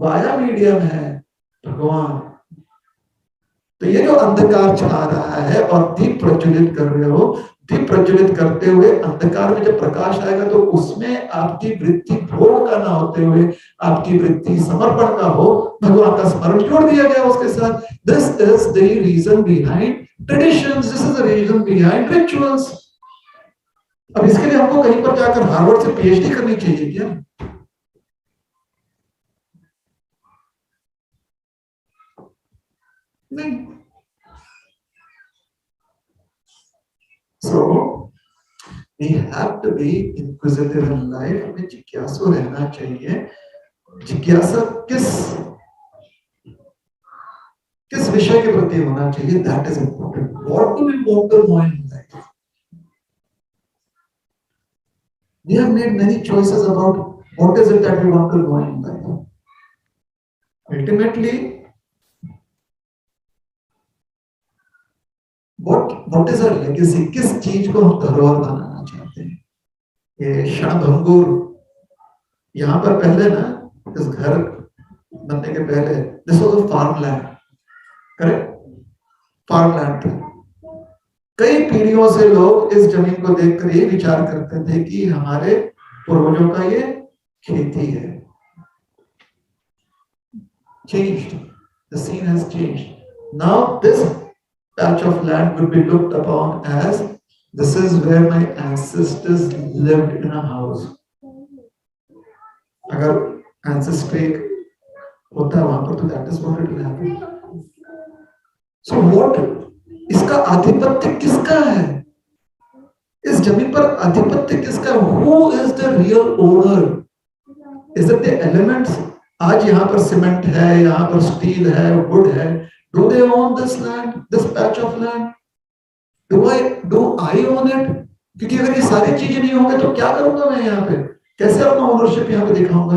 वाया मीडियम है, भगवान। तो ये जो अंधकार छा रहा है और दीप प्रज्वलित कर रहे हो, दीप प्रज्वलित करते हुए अंधकार में जब प्रकाश आएगा तो उसमें आपकी वृत्ति भोग का ना होते हुए आपकी वृत्ति समर्पण का हो, भगवान का स्मरण जोड़ दिया गया उसके साथ। This is the reason behind traditions, this is the reason behind rituals. अब इसके लिए हमको कहीं पर जाकर हार्वर्ड से पीएचडी करनी चाहिए क्या? नहीं। So we have to be inquisitive in life, में जिज्ञासु रहना चाहिए जिज्ञासा किस विषय के प्रति होना चाहिए, that is important. What do we want to know in life? We have made many choices about what is it that we want to know in life. Ultimately what is our legacy? किस चीज को हम धरोहर बनाना चाहते हैं? ये क्षणभंगुर, यहाँ पर पहले ना, इस घर बनने के पहले this was a farm land, correct? Farm land था. कई पीढ़ियों से लोग इस जमीन को देखकर ये विचार करते थे कि हमारे पूर्वजों का ये खेती है. Changed. The scene has changed. Now this patch of land would be looked upon as this is where my ancestors lived in a house. अगर ancestry होता है वहां पर तो that is what it will happen. So what? इसका आधिपत्य किसका है? इस जमीन पर आधिपत्य किसका? Who is the real owner? Is it the elements? आज यहाँ पर सीमेंट है, यहाँ पर स्टील है, वुड है. Do they own this land, this patch of land? Do I own it? क्योंकि अगर ये सारी चीजें नहीं होंगे तो क्या करूंगा मैं यहाँ पे? कैसे अपना ओनरशिप यहाँ पे दिखाऊंगा?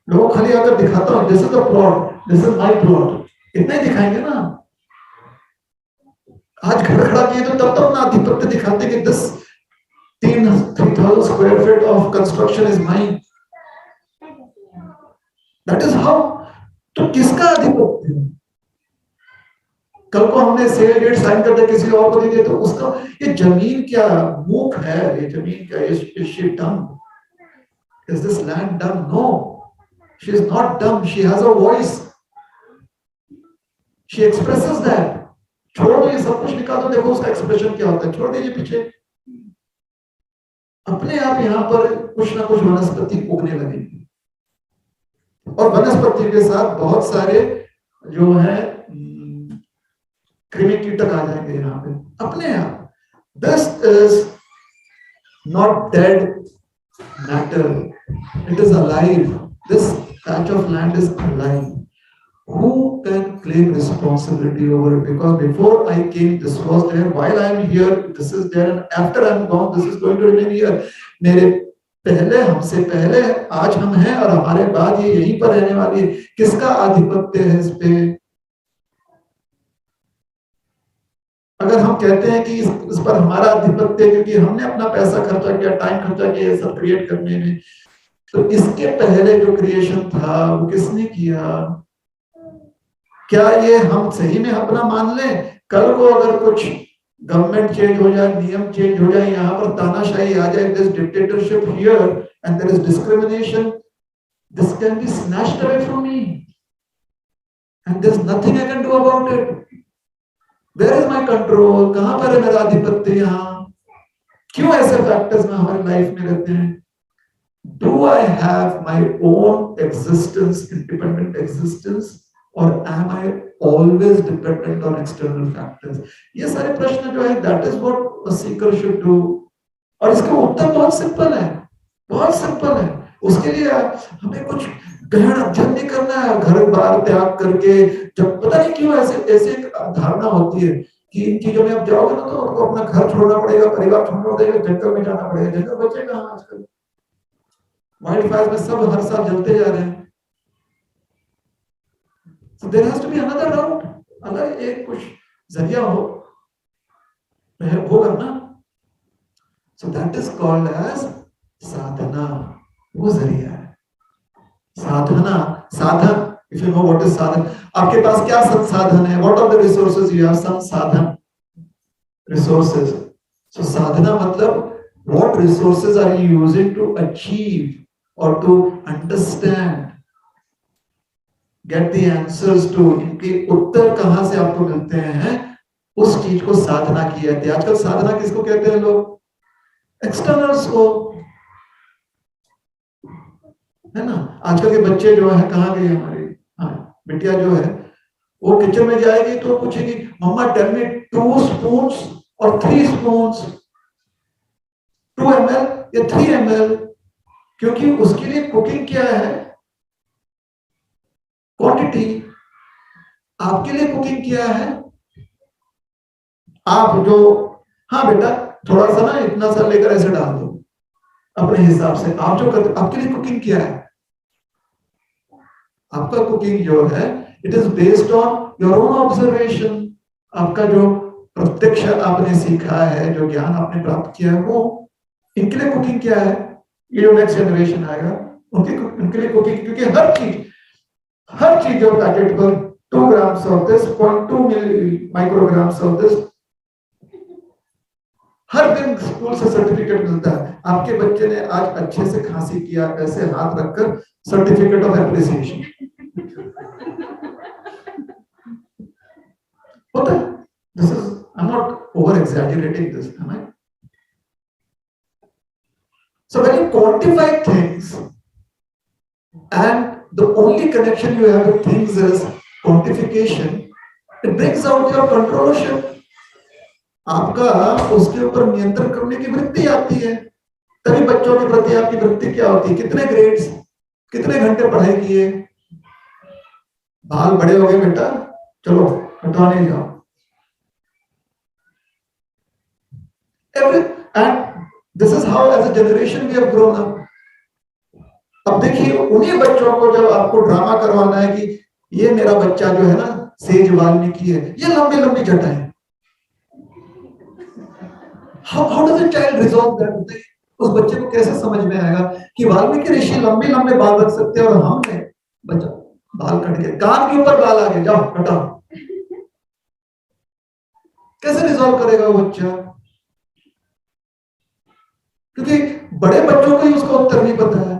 लोग खाली अगर दिखाता हूँ this is the plot, this is my plot, इतना ही दिखाएंगे ना. आज घर खड़ा किए तो तब अपना आधिपत्य दिखाते कि this 3,000 square feet of construction is mine. That is how. तो किसका आधिपत्य? कल को हमने सेल डेट साइन कर दिया, किसी और को दे दिया, तो उसका ये जमीन क्या मूक है? ये जमीन क्या? Is she dumb? Is this land dumb? No, she is not dumb. She has a voice. She expresses that. छोड़ो ये सब कुछ निकाल दो, देखो उसका एक्सप्रेशन क्या होता है. छोड़ दीजिए पीछे. अपने आप यहाँ पर कुछ ना कुछ वनस्पति उगने लगेगी और वनस्पति के साथ बहुत सारे जो है कृमि कीटक आ जाएंगे यहाँ पे अपने आप. This is not dead matter, it is alive. This patch of land is alive. Who can claim responsibility over it? Because before I came, this was there. While I am here, this is there. And after I am gone, this is going to remain here. मेरे पहले, हमसे पहले आज हम हैं और हमारे बाद ये यहीं पर रहने वाली है. किसका आधिपत्य है इस पे? अगर हम कहते हैं कि इस पर हमारा आधिपत्य क्योंकि हमने अपना पैसा खर्चा किया, टाइम खर्चा किया ये सब क्रिएट करने में, तो इसके पहले जो क्रिएशन था वो किसने किया? क्या ये हम सही में अपना मान लें? कल को अगर कुछ गवर्नमेंट चेंज हो जाए, नियम चेंज हो जाए, यहाँ पर तानाशाही आ जाए, this dictatorship here and there is discrimination, this can be snatched away from me and there is nothing I can do about it. Where is my control? कहां पर है मेरा आधिपत्य? यहाँ क्यों ऐसे फैक्टर्स में हमारी लाइफ में रहते हैं? Do I have my own existence, independent existence, or am I always dependent on external factors? ये सारे प्रश्न जो है that is what a seeker should do. और इसका उत्तर बहुत सिंपल है, बहुत सिंपल है. उसके लिए हमें कुछ गहन अध्ययन नहीं करना है. घर बार त्याग करके, जब पता नहीं क्यों ऐसे एक धारणा होती है कि इन चीजों में आप जाओगे ना तो आपको अपना घर छोड़ना पड़ेगा, परिवार छोड़ना पड़ेगा, जंगल में जाना पड़ेगा. जंगल बचेगा कहाँ आजकल? वाइल्ड फायर में सब हर साल जलते जा रहे हैं. So there has to be another route. अलग एक कुछ जरिया हो वो करना. So that is called as साधना. वो जरिया है साधना. साधन, if you know what is साधन, आपके पास क्या संसाधन है? What are the resources you have? संसाधन, resources. So साधना मतलब what resources are you using to achieve or to understand, get the answers to, इनके उत्तर कहां से आपको मिलते हैं, उस चीज को साधना की जाती है. आजकल साधना किसको कहते हैं लोग? एक्सटर्नल्स को, है ना. आजकल के बच्चे जो है कहाँ गए हमारे? हाँ, बिटिया जो है वो किचन में जाएगी तो पूछेगी मम्मा टेल मी 2 स्पून्स और 3 स्पून्स, 2 ml या 3 ml. क्योंकि उसके लिए कुकिंग क्या है? क्वांटिटी। आपके लिए कुकिंग क्या है? आप जो, हाँ बेटा थोड़ा सा ना इतना सा लेकर ऐसे डाल दो अपने हिसाब से, आप जो करते, आपके लिए कुकिंग क्या है? आपका कुकिंग जो है it is based on your own observation. आपका जो प्रत्यक्ष आपने सीखा है, जो ज्ञान आपने प्राप्त किया है, वो इनके लिए कुकिंग क्या है? ये जो नेक्स्ट जनरेशन आएगा उनके लिए कुकिंग, क्योंकि हर चीज जो पैकेट पर 2 grams of this, 0.2 micrograms of this, हर दिन स्कूल से सर्टिफिकेट मिलता है। आपके बच्चे ने आज अच्छे से खांसी किया, ऐसे हाथ रखकर सर्टिफिकेट ऑफ एप्रिसिएशन होता है। This is, I am not over exaggerating this, am I? So when you quantify things and the only connection you have with things is quantification, it brings out your controllership. आपका उसके ऊपर नियंत्रण करने की वृत्ति आती है। तभी बच्चों के प्रति आपकी वृत्ति क्या होती है? कितने ग्रेड्स, कितने घंटे पढ़ाई किए, बाल बड़े हो गए बेटा, चलो कटवाने जाओ। And this is how as a generation we have grown up. अब देखिए उन्हीं बच्चों को जब आपको ड्रामा करवाना है कि ये मेरा बच्चा जो है ना सेज वाल्मीकि है, ये लंबी लंबी जटाएं, how does a child resolve that? उस बच्चे को कैसे समझ में आएगा कि वाल्मीकि ऋषि लंबे लंबे बाल रख सकते हैं और हमने बच्चा बाल कट के कान के ऊपर बाल आ गए, जाओ कटाओ। कैसे रिजॉल्व करेगा वो बच्चा? क्योंकि बड़े बच्चों को ही उसका उत्तर नहीं पता है,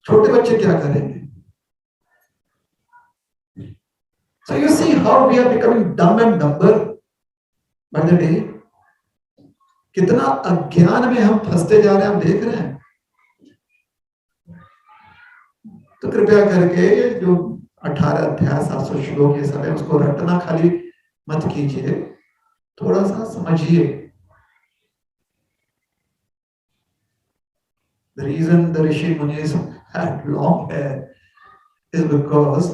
छोटे बच्चे क्या करेंगे? So you see how we are becoming dumb and dumber by the day. कितना अज्ञान में हम फंसते जा रहे हैं, हम देख रहे हैं। तो कृपया करके जो 18 अध्याय 700 श्लोक ये सब है उसको रटना खाली मत कीजिए, थोड़ा सा समझिए। The reason the Rishi Munis had long hair is because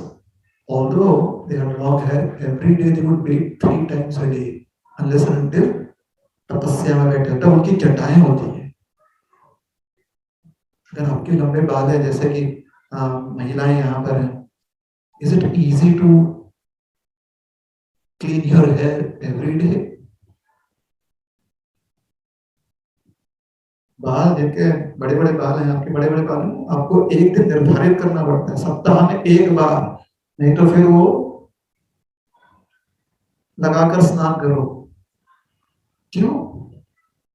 although they had long hair, every day they would bathe 3 times a day unless and until तपस्या में बैठे, तब उनकी जटाएं होती है। अगर आपके लंबे बाल है जैसे कि महिलाएं यहाँ पर हैं, is it easy to clean your hair every day? बाल जिनके बड़े बड़े बाल हैं, आपके बड़े बड़े बाल हैं, आपको एक दिन निर्धारित करना पड़ता है, सप्ताह में एक बार, नहीं तो फिर वो लगाकर स्नान करो। क्यों?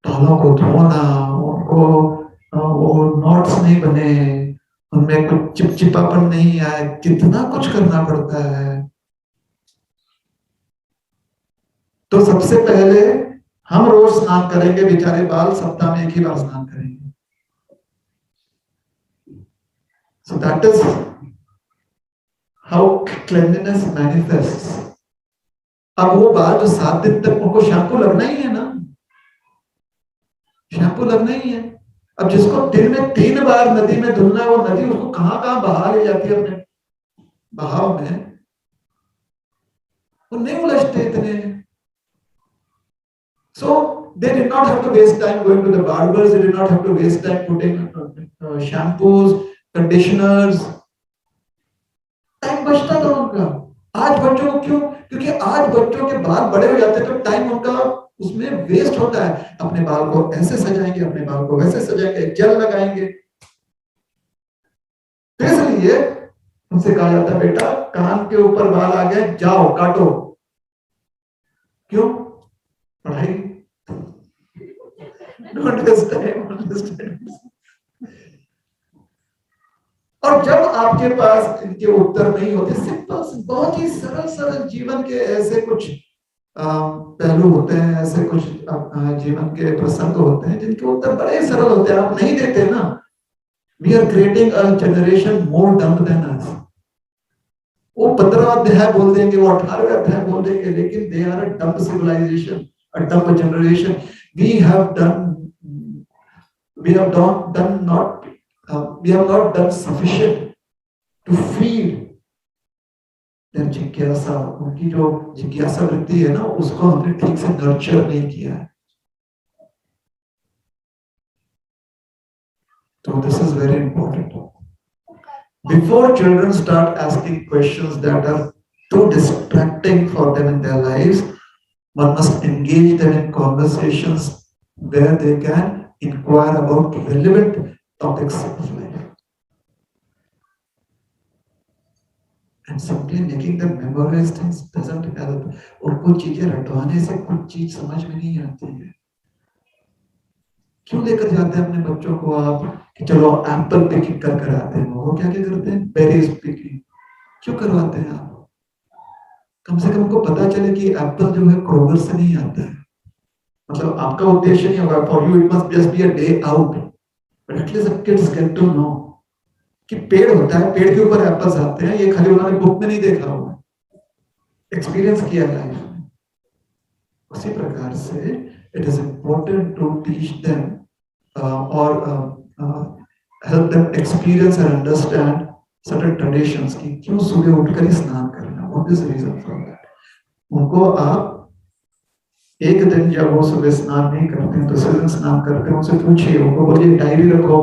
बालों को धोना, उनको वो नॉट्स नहीं बने, उनमें कुछ चिपचिपापन नहीं आए, कितना कुछ करना पड़ता है। तो सबसे पहले हम रोज स्नान करेंगे, बेचारे बाल सप्ताह में एक ही बार स्नान करेंगे। So that is how cleanliness manifests. अब वो बाल जो 7 दिन तक, उनको शैम्पू लगना ही है ना, शैम्पू लगना ही है। अब जिसको दिन में 3 बार नदी में धुलना है, वो नदी उसको कहां कहां बहा ले जाती है अपने बहाव में, वो नहीं उलझते इतने। So they did not have to waste time going to the barbers, they did not have to waste time putting shampoos, conditioners, time बचता था उनका। आज बच्चों को क्यों? क्योंकि आज बच्चों के बाल बड़े हो जाते हैं तो टाइम उनका उसमें वेस्ट होता है। अपने बाल को ऐसे सजाएंगे, अपने बाल को वैसे सजाएंगे, जेल लगाएंगे। तो इसलिए उनसे कहा जाता है बेटा कान के ऊपर बाल आ गए, जाओ काटो। क्यों? पढ़ाई। Don't waste time. और जब आपके पास इनके उत्तर नहीं होते, सिंपल बहुत ही सरल सरल जीवन के ऐसे कुछ पहलू होते हैं, ऐसे कुछ जीवन के प्रसंग होते हैं जिनके उत्तर बड़े सरल होते हैं, आप नहीं देते ना। We are creating a generation more dumb than us. वो 15 अध्याय बोल देंगे, वो 18 अध्याय बोल देंगे, लेकिन they are a dumb civilization, a dumb generation. We have done not we have not done sufficient to feed their जिज्ञासा, उनकी जो जिज्ञासा वृत्ति है ना, उसको हमने ठीक से नर्चर नहीं किया है. So this is very important. Before children start asking questions that are too distracting for them in their lives, one must engage them in conversations where they can inquire about relevant topics of life. And simply making them memorize things doesn't help. उनको चीजें रटवाने से कुछ चीज समझ में नहीं आती है. क्यों लेकर जाते हैं अपने बच्चों को आप कि चलो एप्पल पिकिंग कर कर आते हैं? वो क्या क्या करते हैं? बेरीज पिकिंग क्यों करवाते हैं आप? कम से कम उनको पता चले कि एप्पल जो है क्रोगर से नहीं आता है. मतलब आपका उद्देश्य नहीं होगा, for you it must just be a day out, but at least the kids get to know कि पेड़ होता है, पेड़ के ऊपर एप्पल्स आते हैं. ये खाली उन्होंने बुक में नहीं देखा हुआ, एक्सपीरियंस किया है लाइफ में. उसी प्रकार से it is important to teach them और help them experience and understand certain traditions कि क्यों सुबह उठकर ही स्नान करना, what is the reason for that. उनको आप एक दिन जब वो सुबह स्नान नहीं करते हैं, दूसरे दिन स्नान करते हैं, उनसे पूछिए, उनको बोलिए डायरी रखो,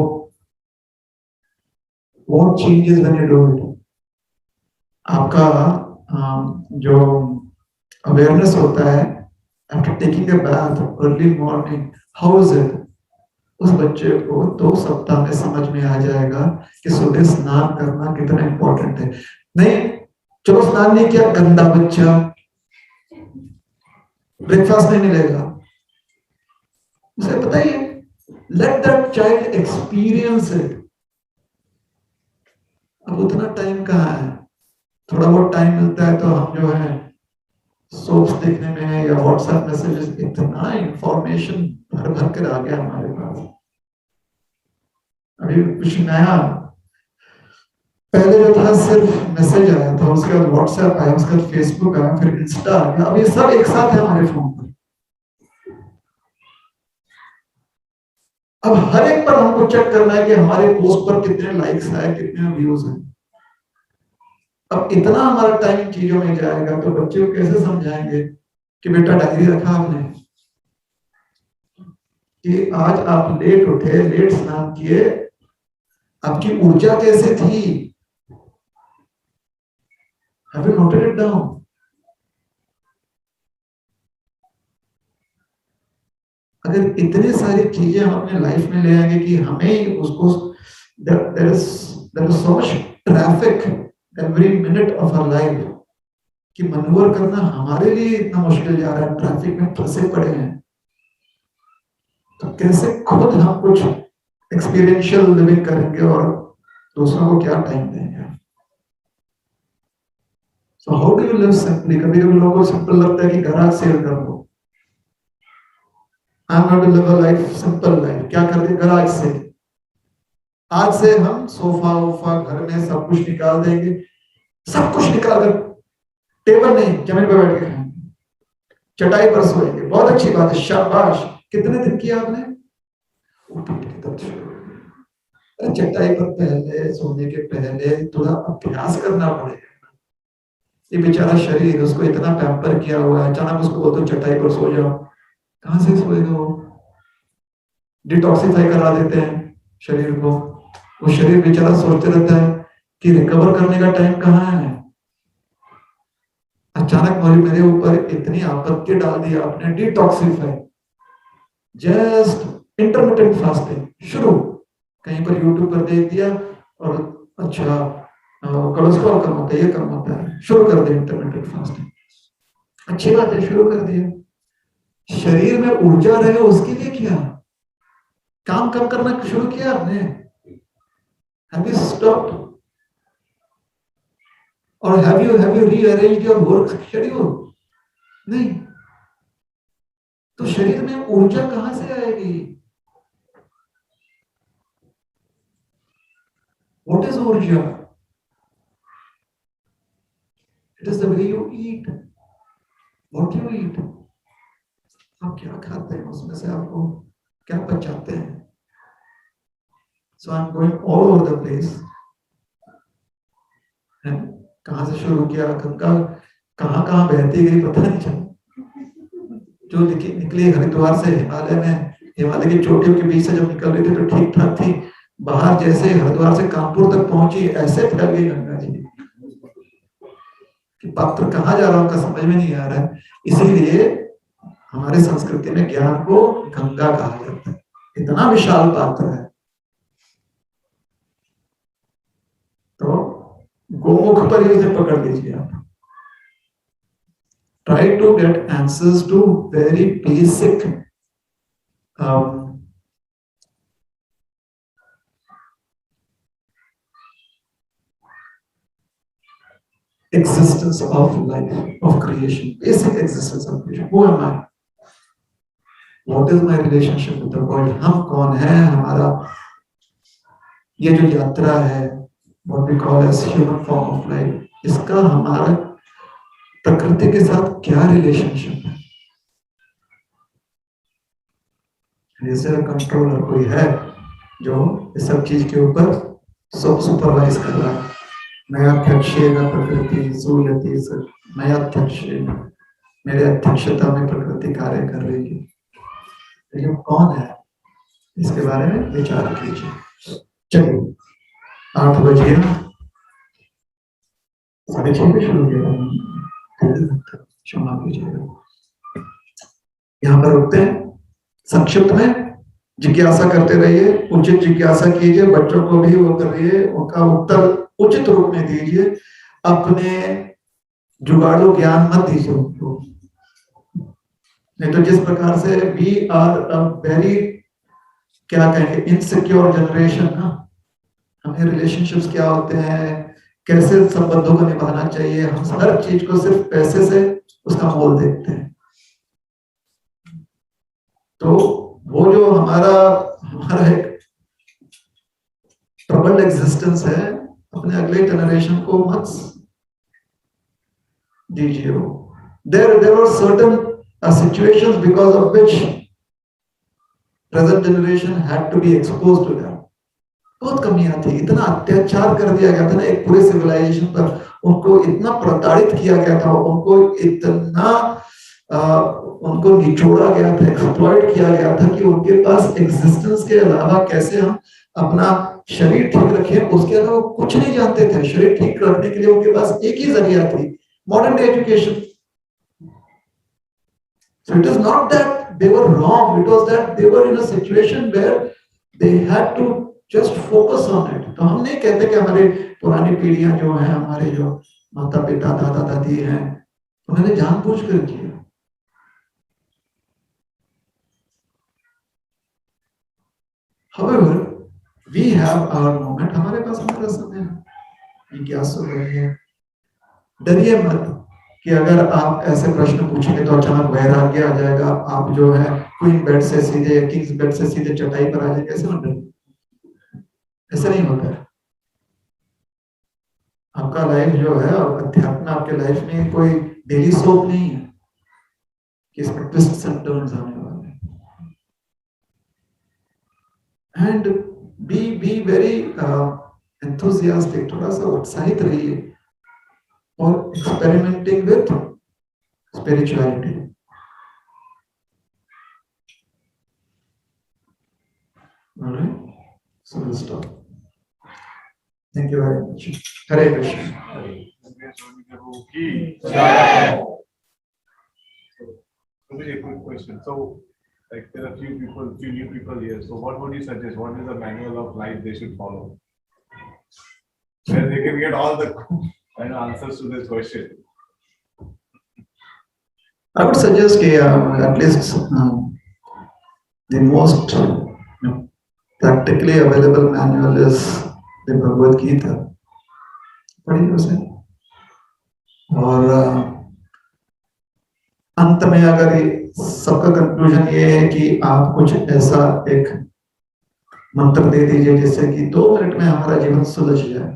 what changes when you do it. आपका जो अवेयरनेस होता है after taking a bath early morning, how is it, उस बच्चे को 2 सप्ताह में समझ में आ जाएगा कि सुबह स्नान करना कितना इंपॉर्टेंट है. नहीं, चलो स्नान नहीं किया, गंदा बच्चा, ब्रेकफास्ट नहीं मिलेगा. उसे पता ही है. Let that child experience it. अब उतना टाइम कहाँ है? थोड़ा बहुत टाइम मिलता है तो हम जो है सोप्स देखने में या व्हाट्सएप मैसेजेस, इतना इंफॉर्मेशन भर भर कर आ गया हमारे पास. अभी कुछ नया, पहले जो था सिर्फ मैसेज आया था, उसके बाद व्हाट्सएप आया, उसके बाद फेसबुक आया, फिर इंस्टा आ गया. अब ये सब एक साथ है हमारे फोन पर. अब हर एक पर हमको चेक करना है कि हमारे पोस्ट पर कितने लाइक्स आए, कितने व्यूज हैं. अब इतना हमारा टाइम इन चीजों में जाएगा तो बच्चे को कैसे समझाएंगे कि बेटा डायरी रखा आपने, कि आज आप लेट उठे, लेट स्नान किए, आपकी ऊर्जा कैसे थी? Have you noted it down? अगर इतनी सारी चीजें हम अपने लाइफ में ले आएंगे कि हमें उसको, there is so much traffic every minute of our life कि मनोवर करना हमारे लिए इतना मुश्किल जा रहा है, ट्रैफिक में फंसे पड़े हैं. तो कैसे खुद हम कुछ एक्सपीरियंशियल लिविंग करेंगे और दूसरों को क्या टाइम देंगे? So how do you live simply? कभी-कभी लोगों को सिंपल लगता है कि गराज सेल कर दो. I'm going to live a life, simple life. क्या कर दे? गराज से. आज से हम सोफा वोफा घर में सब कुछ निकाल देंगे, सब कुछ निकाल कर टेबल नहीं, जमीन पर बैठ के खाएंगे, चटाई पर सोएंगे. बहुत अच्छी बात है, शाबाश. कितने दिन किया आपने? चटाई पर पहले सोने के पहले थोड़ा अभ्यास करना पड़ेगा. ये बेचारा शरीर, उसको इतना पैम्पर किया हुआ है, अचानक उसको बोल दो चटाई पर सो जाओ, कहां से सोएगा वो? डिटॉक्सिफाई करा देते हैं शरीर को. वो शरीर बेचारा सोचते रहता है कि रिकवर करने का टाइम कहाँ है. अचानक मेरे ऊपर इतनी आपत्ति डाल दी आपने, डिटॉक्सिफाई, जस्ट इंटरमिटेंट फास्टिंग शुरू. कहीं पर यूट्यूब पर देख दिया और अच्छा कोलेस्ट्रॉल कम होता है, ये कम होता है, शुरू कर दे इंटरमिटेंट फास्टिंग. अच्छी बात है, शुरू कर दिया. शरीर में ऊर्जा रहे उसके लिए किया, काम कम करना शुरू किया आपने. Have you stopped? Or have you rearranged your work schedule? नहीं. तो शरीर में ऊर्जा कहां से आएगी? What is ऊर्जा? It is the way you eat. What you eat? आप क्या खाते हैं, उसमें से आपको क्या पचाते हैं. So I'm going all over the place. कहाँ से शुरू किया, गंगा कहाँ कहाँ बहती गई पता नहीं चला। जो निकली हरिद्वार से हिमालय में, हिमालय की चोटियों के बीच से जब निकल रही थी तो ठीक ठाक थी, बाहर जैसे हरिद्वार से कानपुर तक पहुंची ऐसे फैल गई गंगा जी कि पात्र कहाँ जा रहा हूं उनका समझ में नहीं आ रहा है। इसीलिए हमारे संस्कृति में ज्ञान को गंगा कहा जाता है, इतना विशाल पात्र है। तो गोमुख पर ही उसे पकड़ लीजिए आप। Try to get answers to very basic existence of life, of creation, basic existence of creation. Who am I? What is my relationship with the world? हम कौन है? हमारा ये जो यात्रा है, what we call as human form of life, इसका हमारा प्रकृति के साथ क्या रिलेशनशिप है? जैसे कंट्रोलर कोई है जो इस सब चीज के ऊपर सब सुपरवाइज कर रहा है। नया अध्यक्ष प्रकृति सूर्यति नया अध्यक्ष, मेरे अध्यक्षता में प्रकृति कार्य कर रही है। लेकिन कौन है, इसके बारे में विचार कीजिए। चलिए 8 बजे 6:30 पे शुरू किया, क्षमा कीजिएगा। यहाँ पर रुकते हैं। संक्षिप्त में जिज्ञासा करते रहिए, उचित जिज्ञासा कीजिए, बच्चों को भी वो करिए, उनका उत्तर उचित रूप में दीजिए। अपने जुगाड़ू ज्ञान मत दीजिए उनको, नहीं तो जिस प्रकार से वी आर अ वेरी क्या कहेंगे इनसिक्योर जनरेशन ना, हमें रिलेशनशिप्स क्या होते हैं, कैसे संबंधों को निभाना चाहिए, हम हर चीज को सिर्फ पैसे से उसका मोल देखते हैं। तो वो जो हमारा एक ट्रबल्ड एग्जिस्टेंस है, अपने अगले जनरेशन को मत दीजिए। वो there were certain situations because of which present generation had to be exposed to that. बहुत कमियां थी, इतना अत्याचार कर दिया गया था ना एक पूरे सिविलाइजेशन पर, उनको इतना प्रताड़ित किया गया था, उनको इतना उनको निचोड़ा गया था, एक्सप्लॉइट किया गया था कि उनके पास एग्जिस्टेंस के अलावा कैसे हम अपना शरीर ठीक रखें, उसके अलावा कुछ नहीं जानते थे। शरीर ठीक रखने के लिए उनके पास एक ही जरिया थी, modern day education. So it is not that they were wrong, it was that they were in a situation where they had to just focus on it. तो हम नहीं कहते कि हमारे पुरानी पीढ़ियां जो हैं, हमारे जो माता पिता दादा दादी हैं, उन्होंने जानबूझकर किया। However, we have our moment, हमारे पास हमारा समय है। जिज्ञासु रहिए, डरिए मत कि अगर आप ऐसे प्रश्न पूछेंगे तो अचानक वैराग्य आ जाएगा, आप जो है क्वीन बेड से सीधे किंग्स बेड से सीधे चटाई पर आ जाएंगे, ऐसे मत डरिए, ऐसा नहीं होता है। आपका लाइफ जो है और अध्यात्म आपके लाइफ में कोई डेली सोप नहीं है कि इसमें ट्विस्ट्स एंड टर्न्स आने वाले हैं। एंड बी वेरी enthusiastic, थोड़ा सा उत्साहित रहिए और experimenting with spirituality. All right, so we'll stop. Thank you very much. Hare Krishna. So, a quick question. So, like there are few new people here. So, what would you suggest? What is the manual of life they should follow, where they can get all the answers to this question? I would suggest at least the most practically available manual is the Bhagavad Gita. पढ़िए उसे, और अंत में अगर सबका conclusion ये है कि आप कुछ ऐसा एक मंत्र दे दीजिए जिससे कि 2 मिनट में हमारा जीवन सुलझ जाए।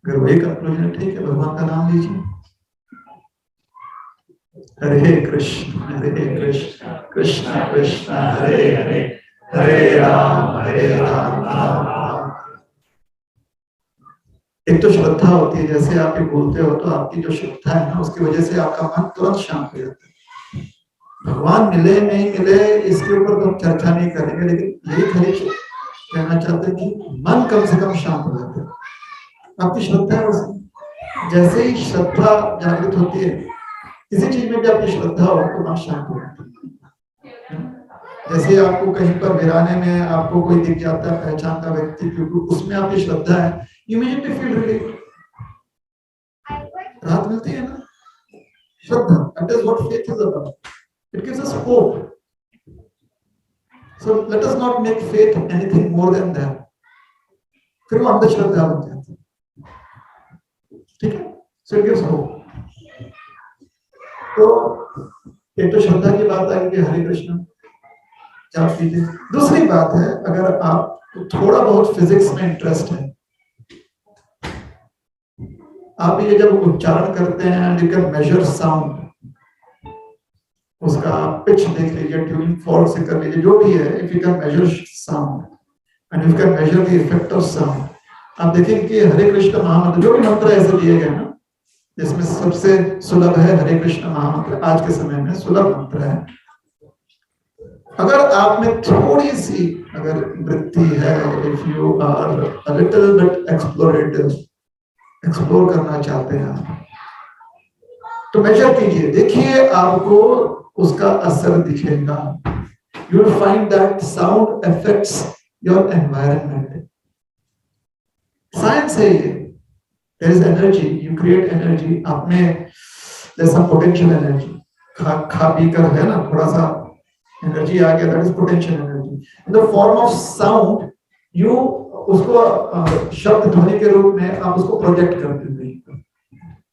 अगर वही कंक्लूजन ठीक है, भगवान का नाम लीजिए। हरे कृष्ण कृष्ण कृष्ण हरे हरे, हरे राम एक तो श्रद्धा होती है, जैसे आप ये बोलते हो तो आपकी जो श्रद्धा है ना, उसकी वजह से आपका मन तुरंत शांत हो जाता है। भगवान मिले नहीं मिले इसके ऊपर तो हम चर्चा नहीं करेंगे, लेकिन यही खाली कहना चाहते हैं कि मन कम से कम शांत हो जाता है। आपकी श्रद्धा है उसमें, जैसे ही श्रद्धा जागृत होती है किसी चीज में भी आपकी श्रद्धा हो तो मन शांत हो जाता है। जैसे आपको कहीं पर वीराने में आपको कोई दिख जाता है पहचानता व्यक्ति, क्योंकि उसमें आपकी श्रद्धा है, इमीडिएटली फील रिलीफ, राहत मिलती है ना। श्रद्धा, that is what faith is about. It gives us hope. So let us not make faith anything more than that. फिर वो अंधश्रद्धा बन जाती है, ठीक है। So it gives hope. तो एक तो श्रद्धा की बात आई कि हरे कृष्ण जाप कीजिए। दूसरी बात है, अगर आप थोड़ा बहुत फिजिक्स में इंटरेस्ट है, आप ये जब उच्चारण करते हैं, यू कैन मेजर साउंड, उसका पिच देख लीजिए, ट्यूनिंग फोर्क से कर लीजिए, जो भी है, if you can measure sound and you can measure the effect of sound, आप देखेंगे कि हरे कृष्ण महामंत्र, जो भी मंत्र ऐसे दिए गए ना, जिसमें सबसे सुलभ है हरे कृष्ण महामंत्र, आज के समय में सुलभ मंत्र है। अगर आप में थोड़ी सी अगर वृत्ति है, if you are a little bit explorative, explore करना चाहते हैं, तो मेजर कीजिए, देखिए आपको उसका असर दिखेगा। You will find that sound affects your environment. Science है ये। There is energy, you create energy, आप में there is some potential energy, खा पी कर है ना, थोड़ा सा एनर्जी आ गया, that is potential energy in the form of sound. You उसको शब्द ध्वनि के रूप में आप उसको प्रोजेक्ट करते हो।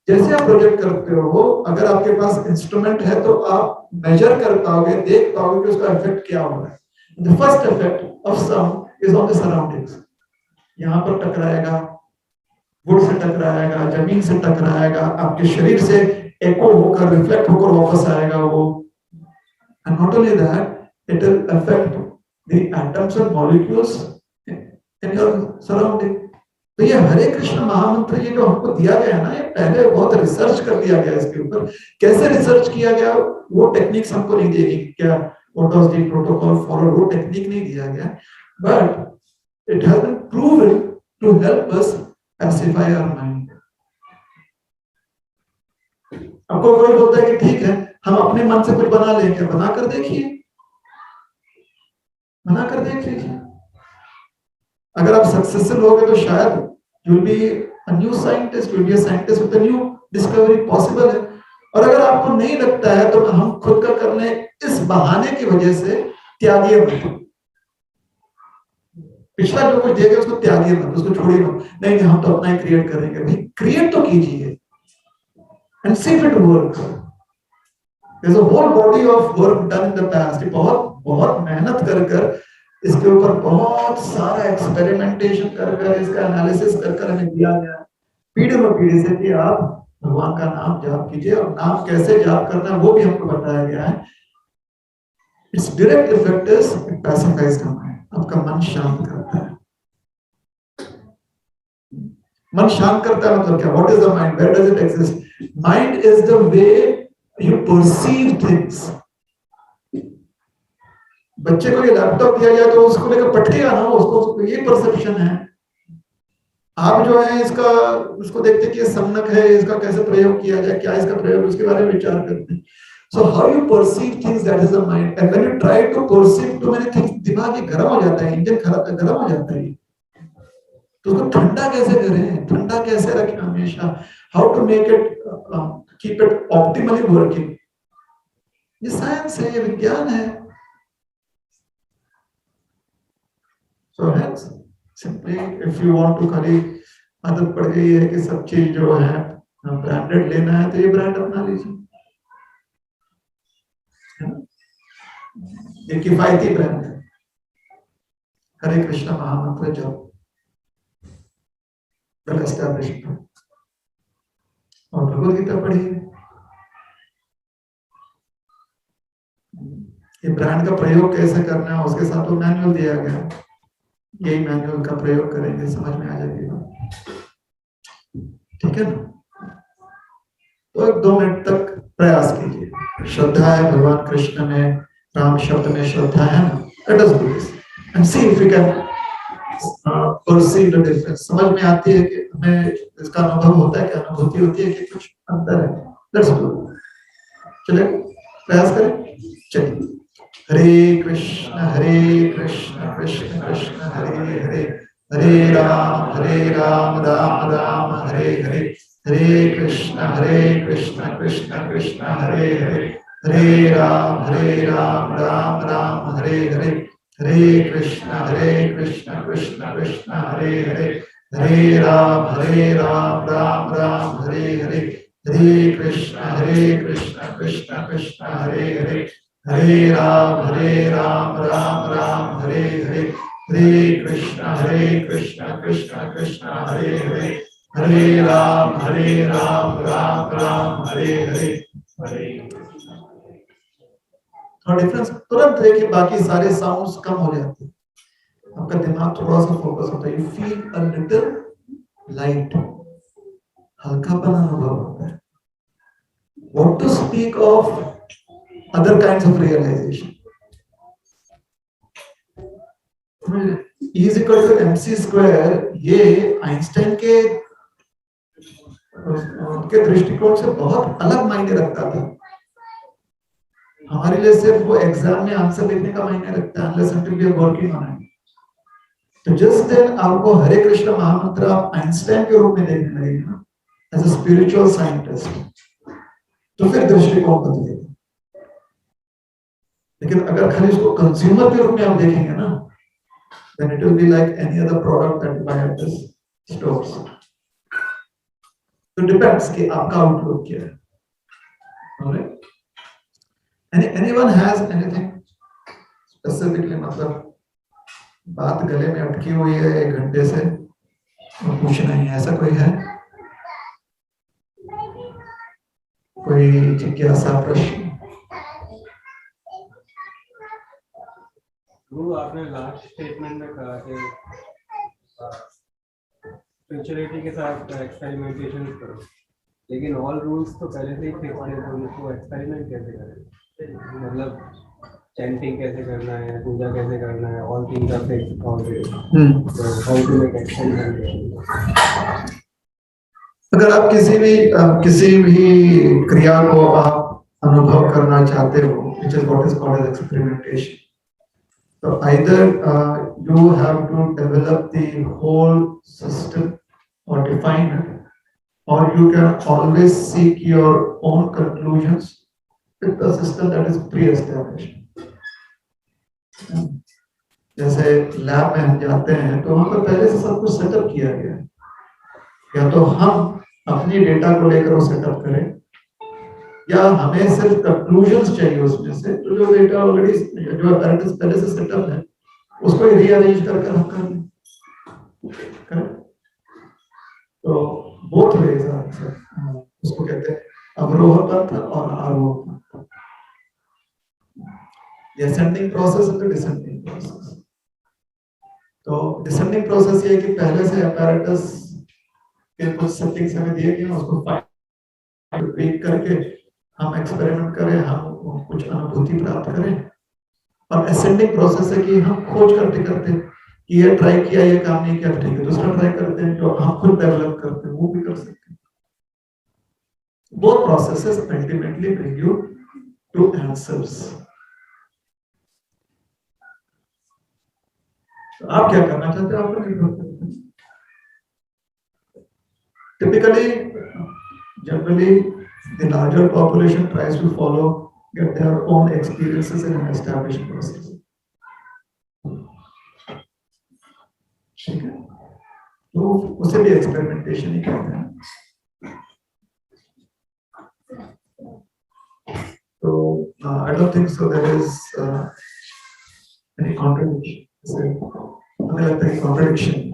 जैसे आप प्रोजेक्ट करते हो, अगर आपके पास इंस्ट्रूमेंट है तो आप मेजर कर पाओगे, देख पाओगे कि उसका इफेक्ट क्या हो रहा है। The first effect of sound is on the surroundings. यहाँ पर टकराएगा, वुड से टकराएगा, जमीन से टकराएगा, आपके शरीर से एको होकर रिफ्लेक्ट होकर वापस आएगा वो। And not only that, it will affect the atoms and molecules in your surrounding. तो ये हरे कृष्ण महामंत्र, ये जो हमको दिया गया है ना, ये पहले बहुत रिसर्च कर दिया गया इसके ऊपर। कैसे रिसर्च किया गया, वो टेक्निक्स हमको नहीं देगी, क्या what was the protocol follow, वो टेक्निक नहीं दिया गया, but it has been proven to help us pacify our mind. आपको कोई बोलता है कि ठीक है हम अपने मन से कुछ बना लेंगे, बनाकर देखिए, बनाकर देख लीजिए। अगर आप सक्सेसफुल होगे तो शायद you will be a new scientist, you will be a scientist with a new discovery possible है। और अगर आपको नहीं लगता है तो हम खुद का कर लें, इस बहाने की वजह से त्यागिए मत। पिछला जो कुछ दिया गया उसको त्यागिए मत, उसको छोड़िए मत। नहीं हम तो अपना ही क्रिएट करेंगे। भाई क्रिएट तो कीजिए and see if it works. There is a whole body of work done in the past. बहुत मेहनत कर इसके ऊपर बहुत सारा एक्सपेरिमेंटेशन कर इसका एनालिसिस कर हमें दिया गया पीढ़ी में पीढ़ी से कि आप भगवान का नाम जाप कीजिए, और नाम कैसे जाप करना है वो भी हमको बताया गया है। It's direct effect is it pacifies the mind, आपका मन शांत करता है। मन शांत करता है मतलब क्या, what is the mind, where does it exist? Mind is the way you perceive things. बच्चे को ये लैपटॉप दिया जाए तो उसको लेकर पटकेगा ना, उसको ये परसेप्शन है। आप जो है इसका उसको देखते कि ये सम्यक है, इसका कैसे प्रयोग किया जाए, क्या इसका प्रयोग, उसके बारे में विचार करते हैं। So how you perceive things, that is the mind. And when you try to perceive too many things, दिमाग ये गर्म हो जाता है, इंजन गर्म हो जाता है। तो उसको ठंडा कैसे करें, ठंडा कैसे रखें हमेशा, how to make it keep it optimally working. ये साइंस है, ये विज्ञान है। So hence, simply if you want to खाली आदत पड़ गई है कि सब चीज जो है ब्रांडेड लेना है तो ये ब्रांड अपना लीजिए, ये किफायती ब्रांड है। हरे कृष्ण महामंत्र जप, वेल एस्टैब्लिश्ड। और भगवद गीता पढ़िए। ये ब्रांड का प्रयोग कैसे करना है उसके साथ तो मैनुअल दिया गया है। यही मैनुअल का प्रयोग करेंगे, समझ में आ जाएगी, ठीक है ना। तो 1-2 मिनट तक प्रयास कीजिए। श्रद्धा है भगवान कृष्ण में, राम शब्द में श्रद्धा है ना, let us do this and see if you can perceive the difference. समझ में आती है कि हमें इसका अनुभव होता है, क्या अनुभूति होती है कि कुछ अंतर है। लेट्स डू, चलिए प्रयास करें, चलिए। हरे कृष्ण कृष्ण कृष्ण हरे हरे, हरे राम राम राम हरे हरे, हरे कृष्ण कृष्ण कृष्ण हरे हरे, हरे राम राम राम हरे हरे, हरे कृष्ण कृष्ण कृष्ण हरे हरे, हरे राम राम राम हरे हरे, हरे कृष्ण कृष्ण कृष्ण हरे हरे, हरे राम राम राम हरे हरे, हरे कृष्ण कृष्ण कृष्ण हरे हरे, हरे राम राम राम हरे हरे, हरे। थोड़ा डिफरेंस तुरंत देखिए, बाकी सारे साउंड्स कम हो जाते हैं, आपका दिमाग थोड़ा सा फोकस होता है, you feel a little light, हल्कापन अनुभव होता है। What to speak of other kinds of realization. E is equal to mc square, ये आइंस्टाइन के दृष्टिकोण से बहुत अलग मायने रखता था। हमारे लिए सिर्फ वो एग्जाम में आंसर लिखने का मायने रखता है, unless until we are working on it। तो जिस दिन आपको हरे कृष्ण महामंत्र आप आइंस्टाइन के रूप में देखने लगेंगे ना, एज अ स्पिरिचुअल साइंटिस्ट, तो फिर दृष्टिकोण बदलेगा। लेकिन अगर खाली उसको कंज्यूमर के रूप में आप देखेंगे ना, then it will be like any other product that you buy at this stores. So depends कि आपका आउटलुक क्या है। Alright? Anyone has anything specifically, मतलब बात गले में अटकी हुई है 1 घंटे से और पूछना ही है, ऐसा कोई है? कोई जिज्ञासा, प्रश्न? गुरु, आपने लास्ट स्टेटमेंट में कहा कि स्पिरिचुअलिटी के साथ एक्सपेरिमेंटेशन करो, लेकिन ऑल रूल्स तो पहले से ही फिक्स है, तो उनको एक्सपेरिमेंट कैसे करें? मतलब चैंटिंग कैसे करना है, पूजा कैसे करना है, all things are fixed already, तो हाउ टू मेक एक्सपेरिमेंट? अगर आप किसी भी क्रिया को आप अनुभव करना चाहते हो, which is what is called as experimentation, so either you have to develop the whole system or define it, or you can always seek your own conclusions with the system that is pre-established. जैसे lab में हम जाते हैं तो वहां पर पहले से सब कुछ सेटअप किया गया है, या तो हम अपनी डेटा को लेकर वो सेटअप करें, या हमें सिर्फ कंक्लूजन्स चाहिए उसमें से, तो जो डेटा ऑलरेडी जो अपैरेटस पहले से सेटअप है उसको ही रीअरेंज करके हम कर लें। तो बोथ वेज आर, उसको कहते हैं अवरोह पथ और आरोह पथ, डिसेंडिंग प्रोसेस और डिसेंडिंग प्रोसेस। तो डिसेंडिंग प्रोसेस ये है कि पहले से अपैरेटस के कुछ सेटिंग्स हमें दिए गए हैं, उसको ट्वीक करके हम एक्सपेरिमेंट करें, हम कुछ अनुभूति प्राप्त करें। और असेंडिंग प्रोसेस है कि हम खोज करते करते कि ये ट्राई किया, ये काम नहीं किया, ठीक है दूसरा ट्राई करते हैं, जो हम खुद डेवलप करते हैं वो भी कर सकते हैं। Both processes ultimately bring you two answers. तो आप क्या करना चाहते हैं, आपको निर्भर करता है। Typically, generally, the larger population tries to get their own experiences in an established process. ठीक है, तो उसे भी एक्सपेरिमेंटेशन ही कहते हैं। तो I don't think so there is any contradiction. हमें लगता है contradiction।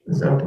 Is that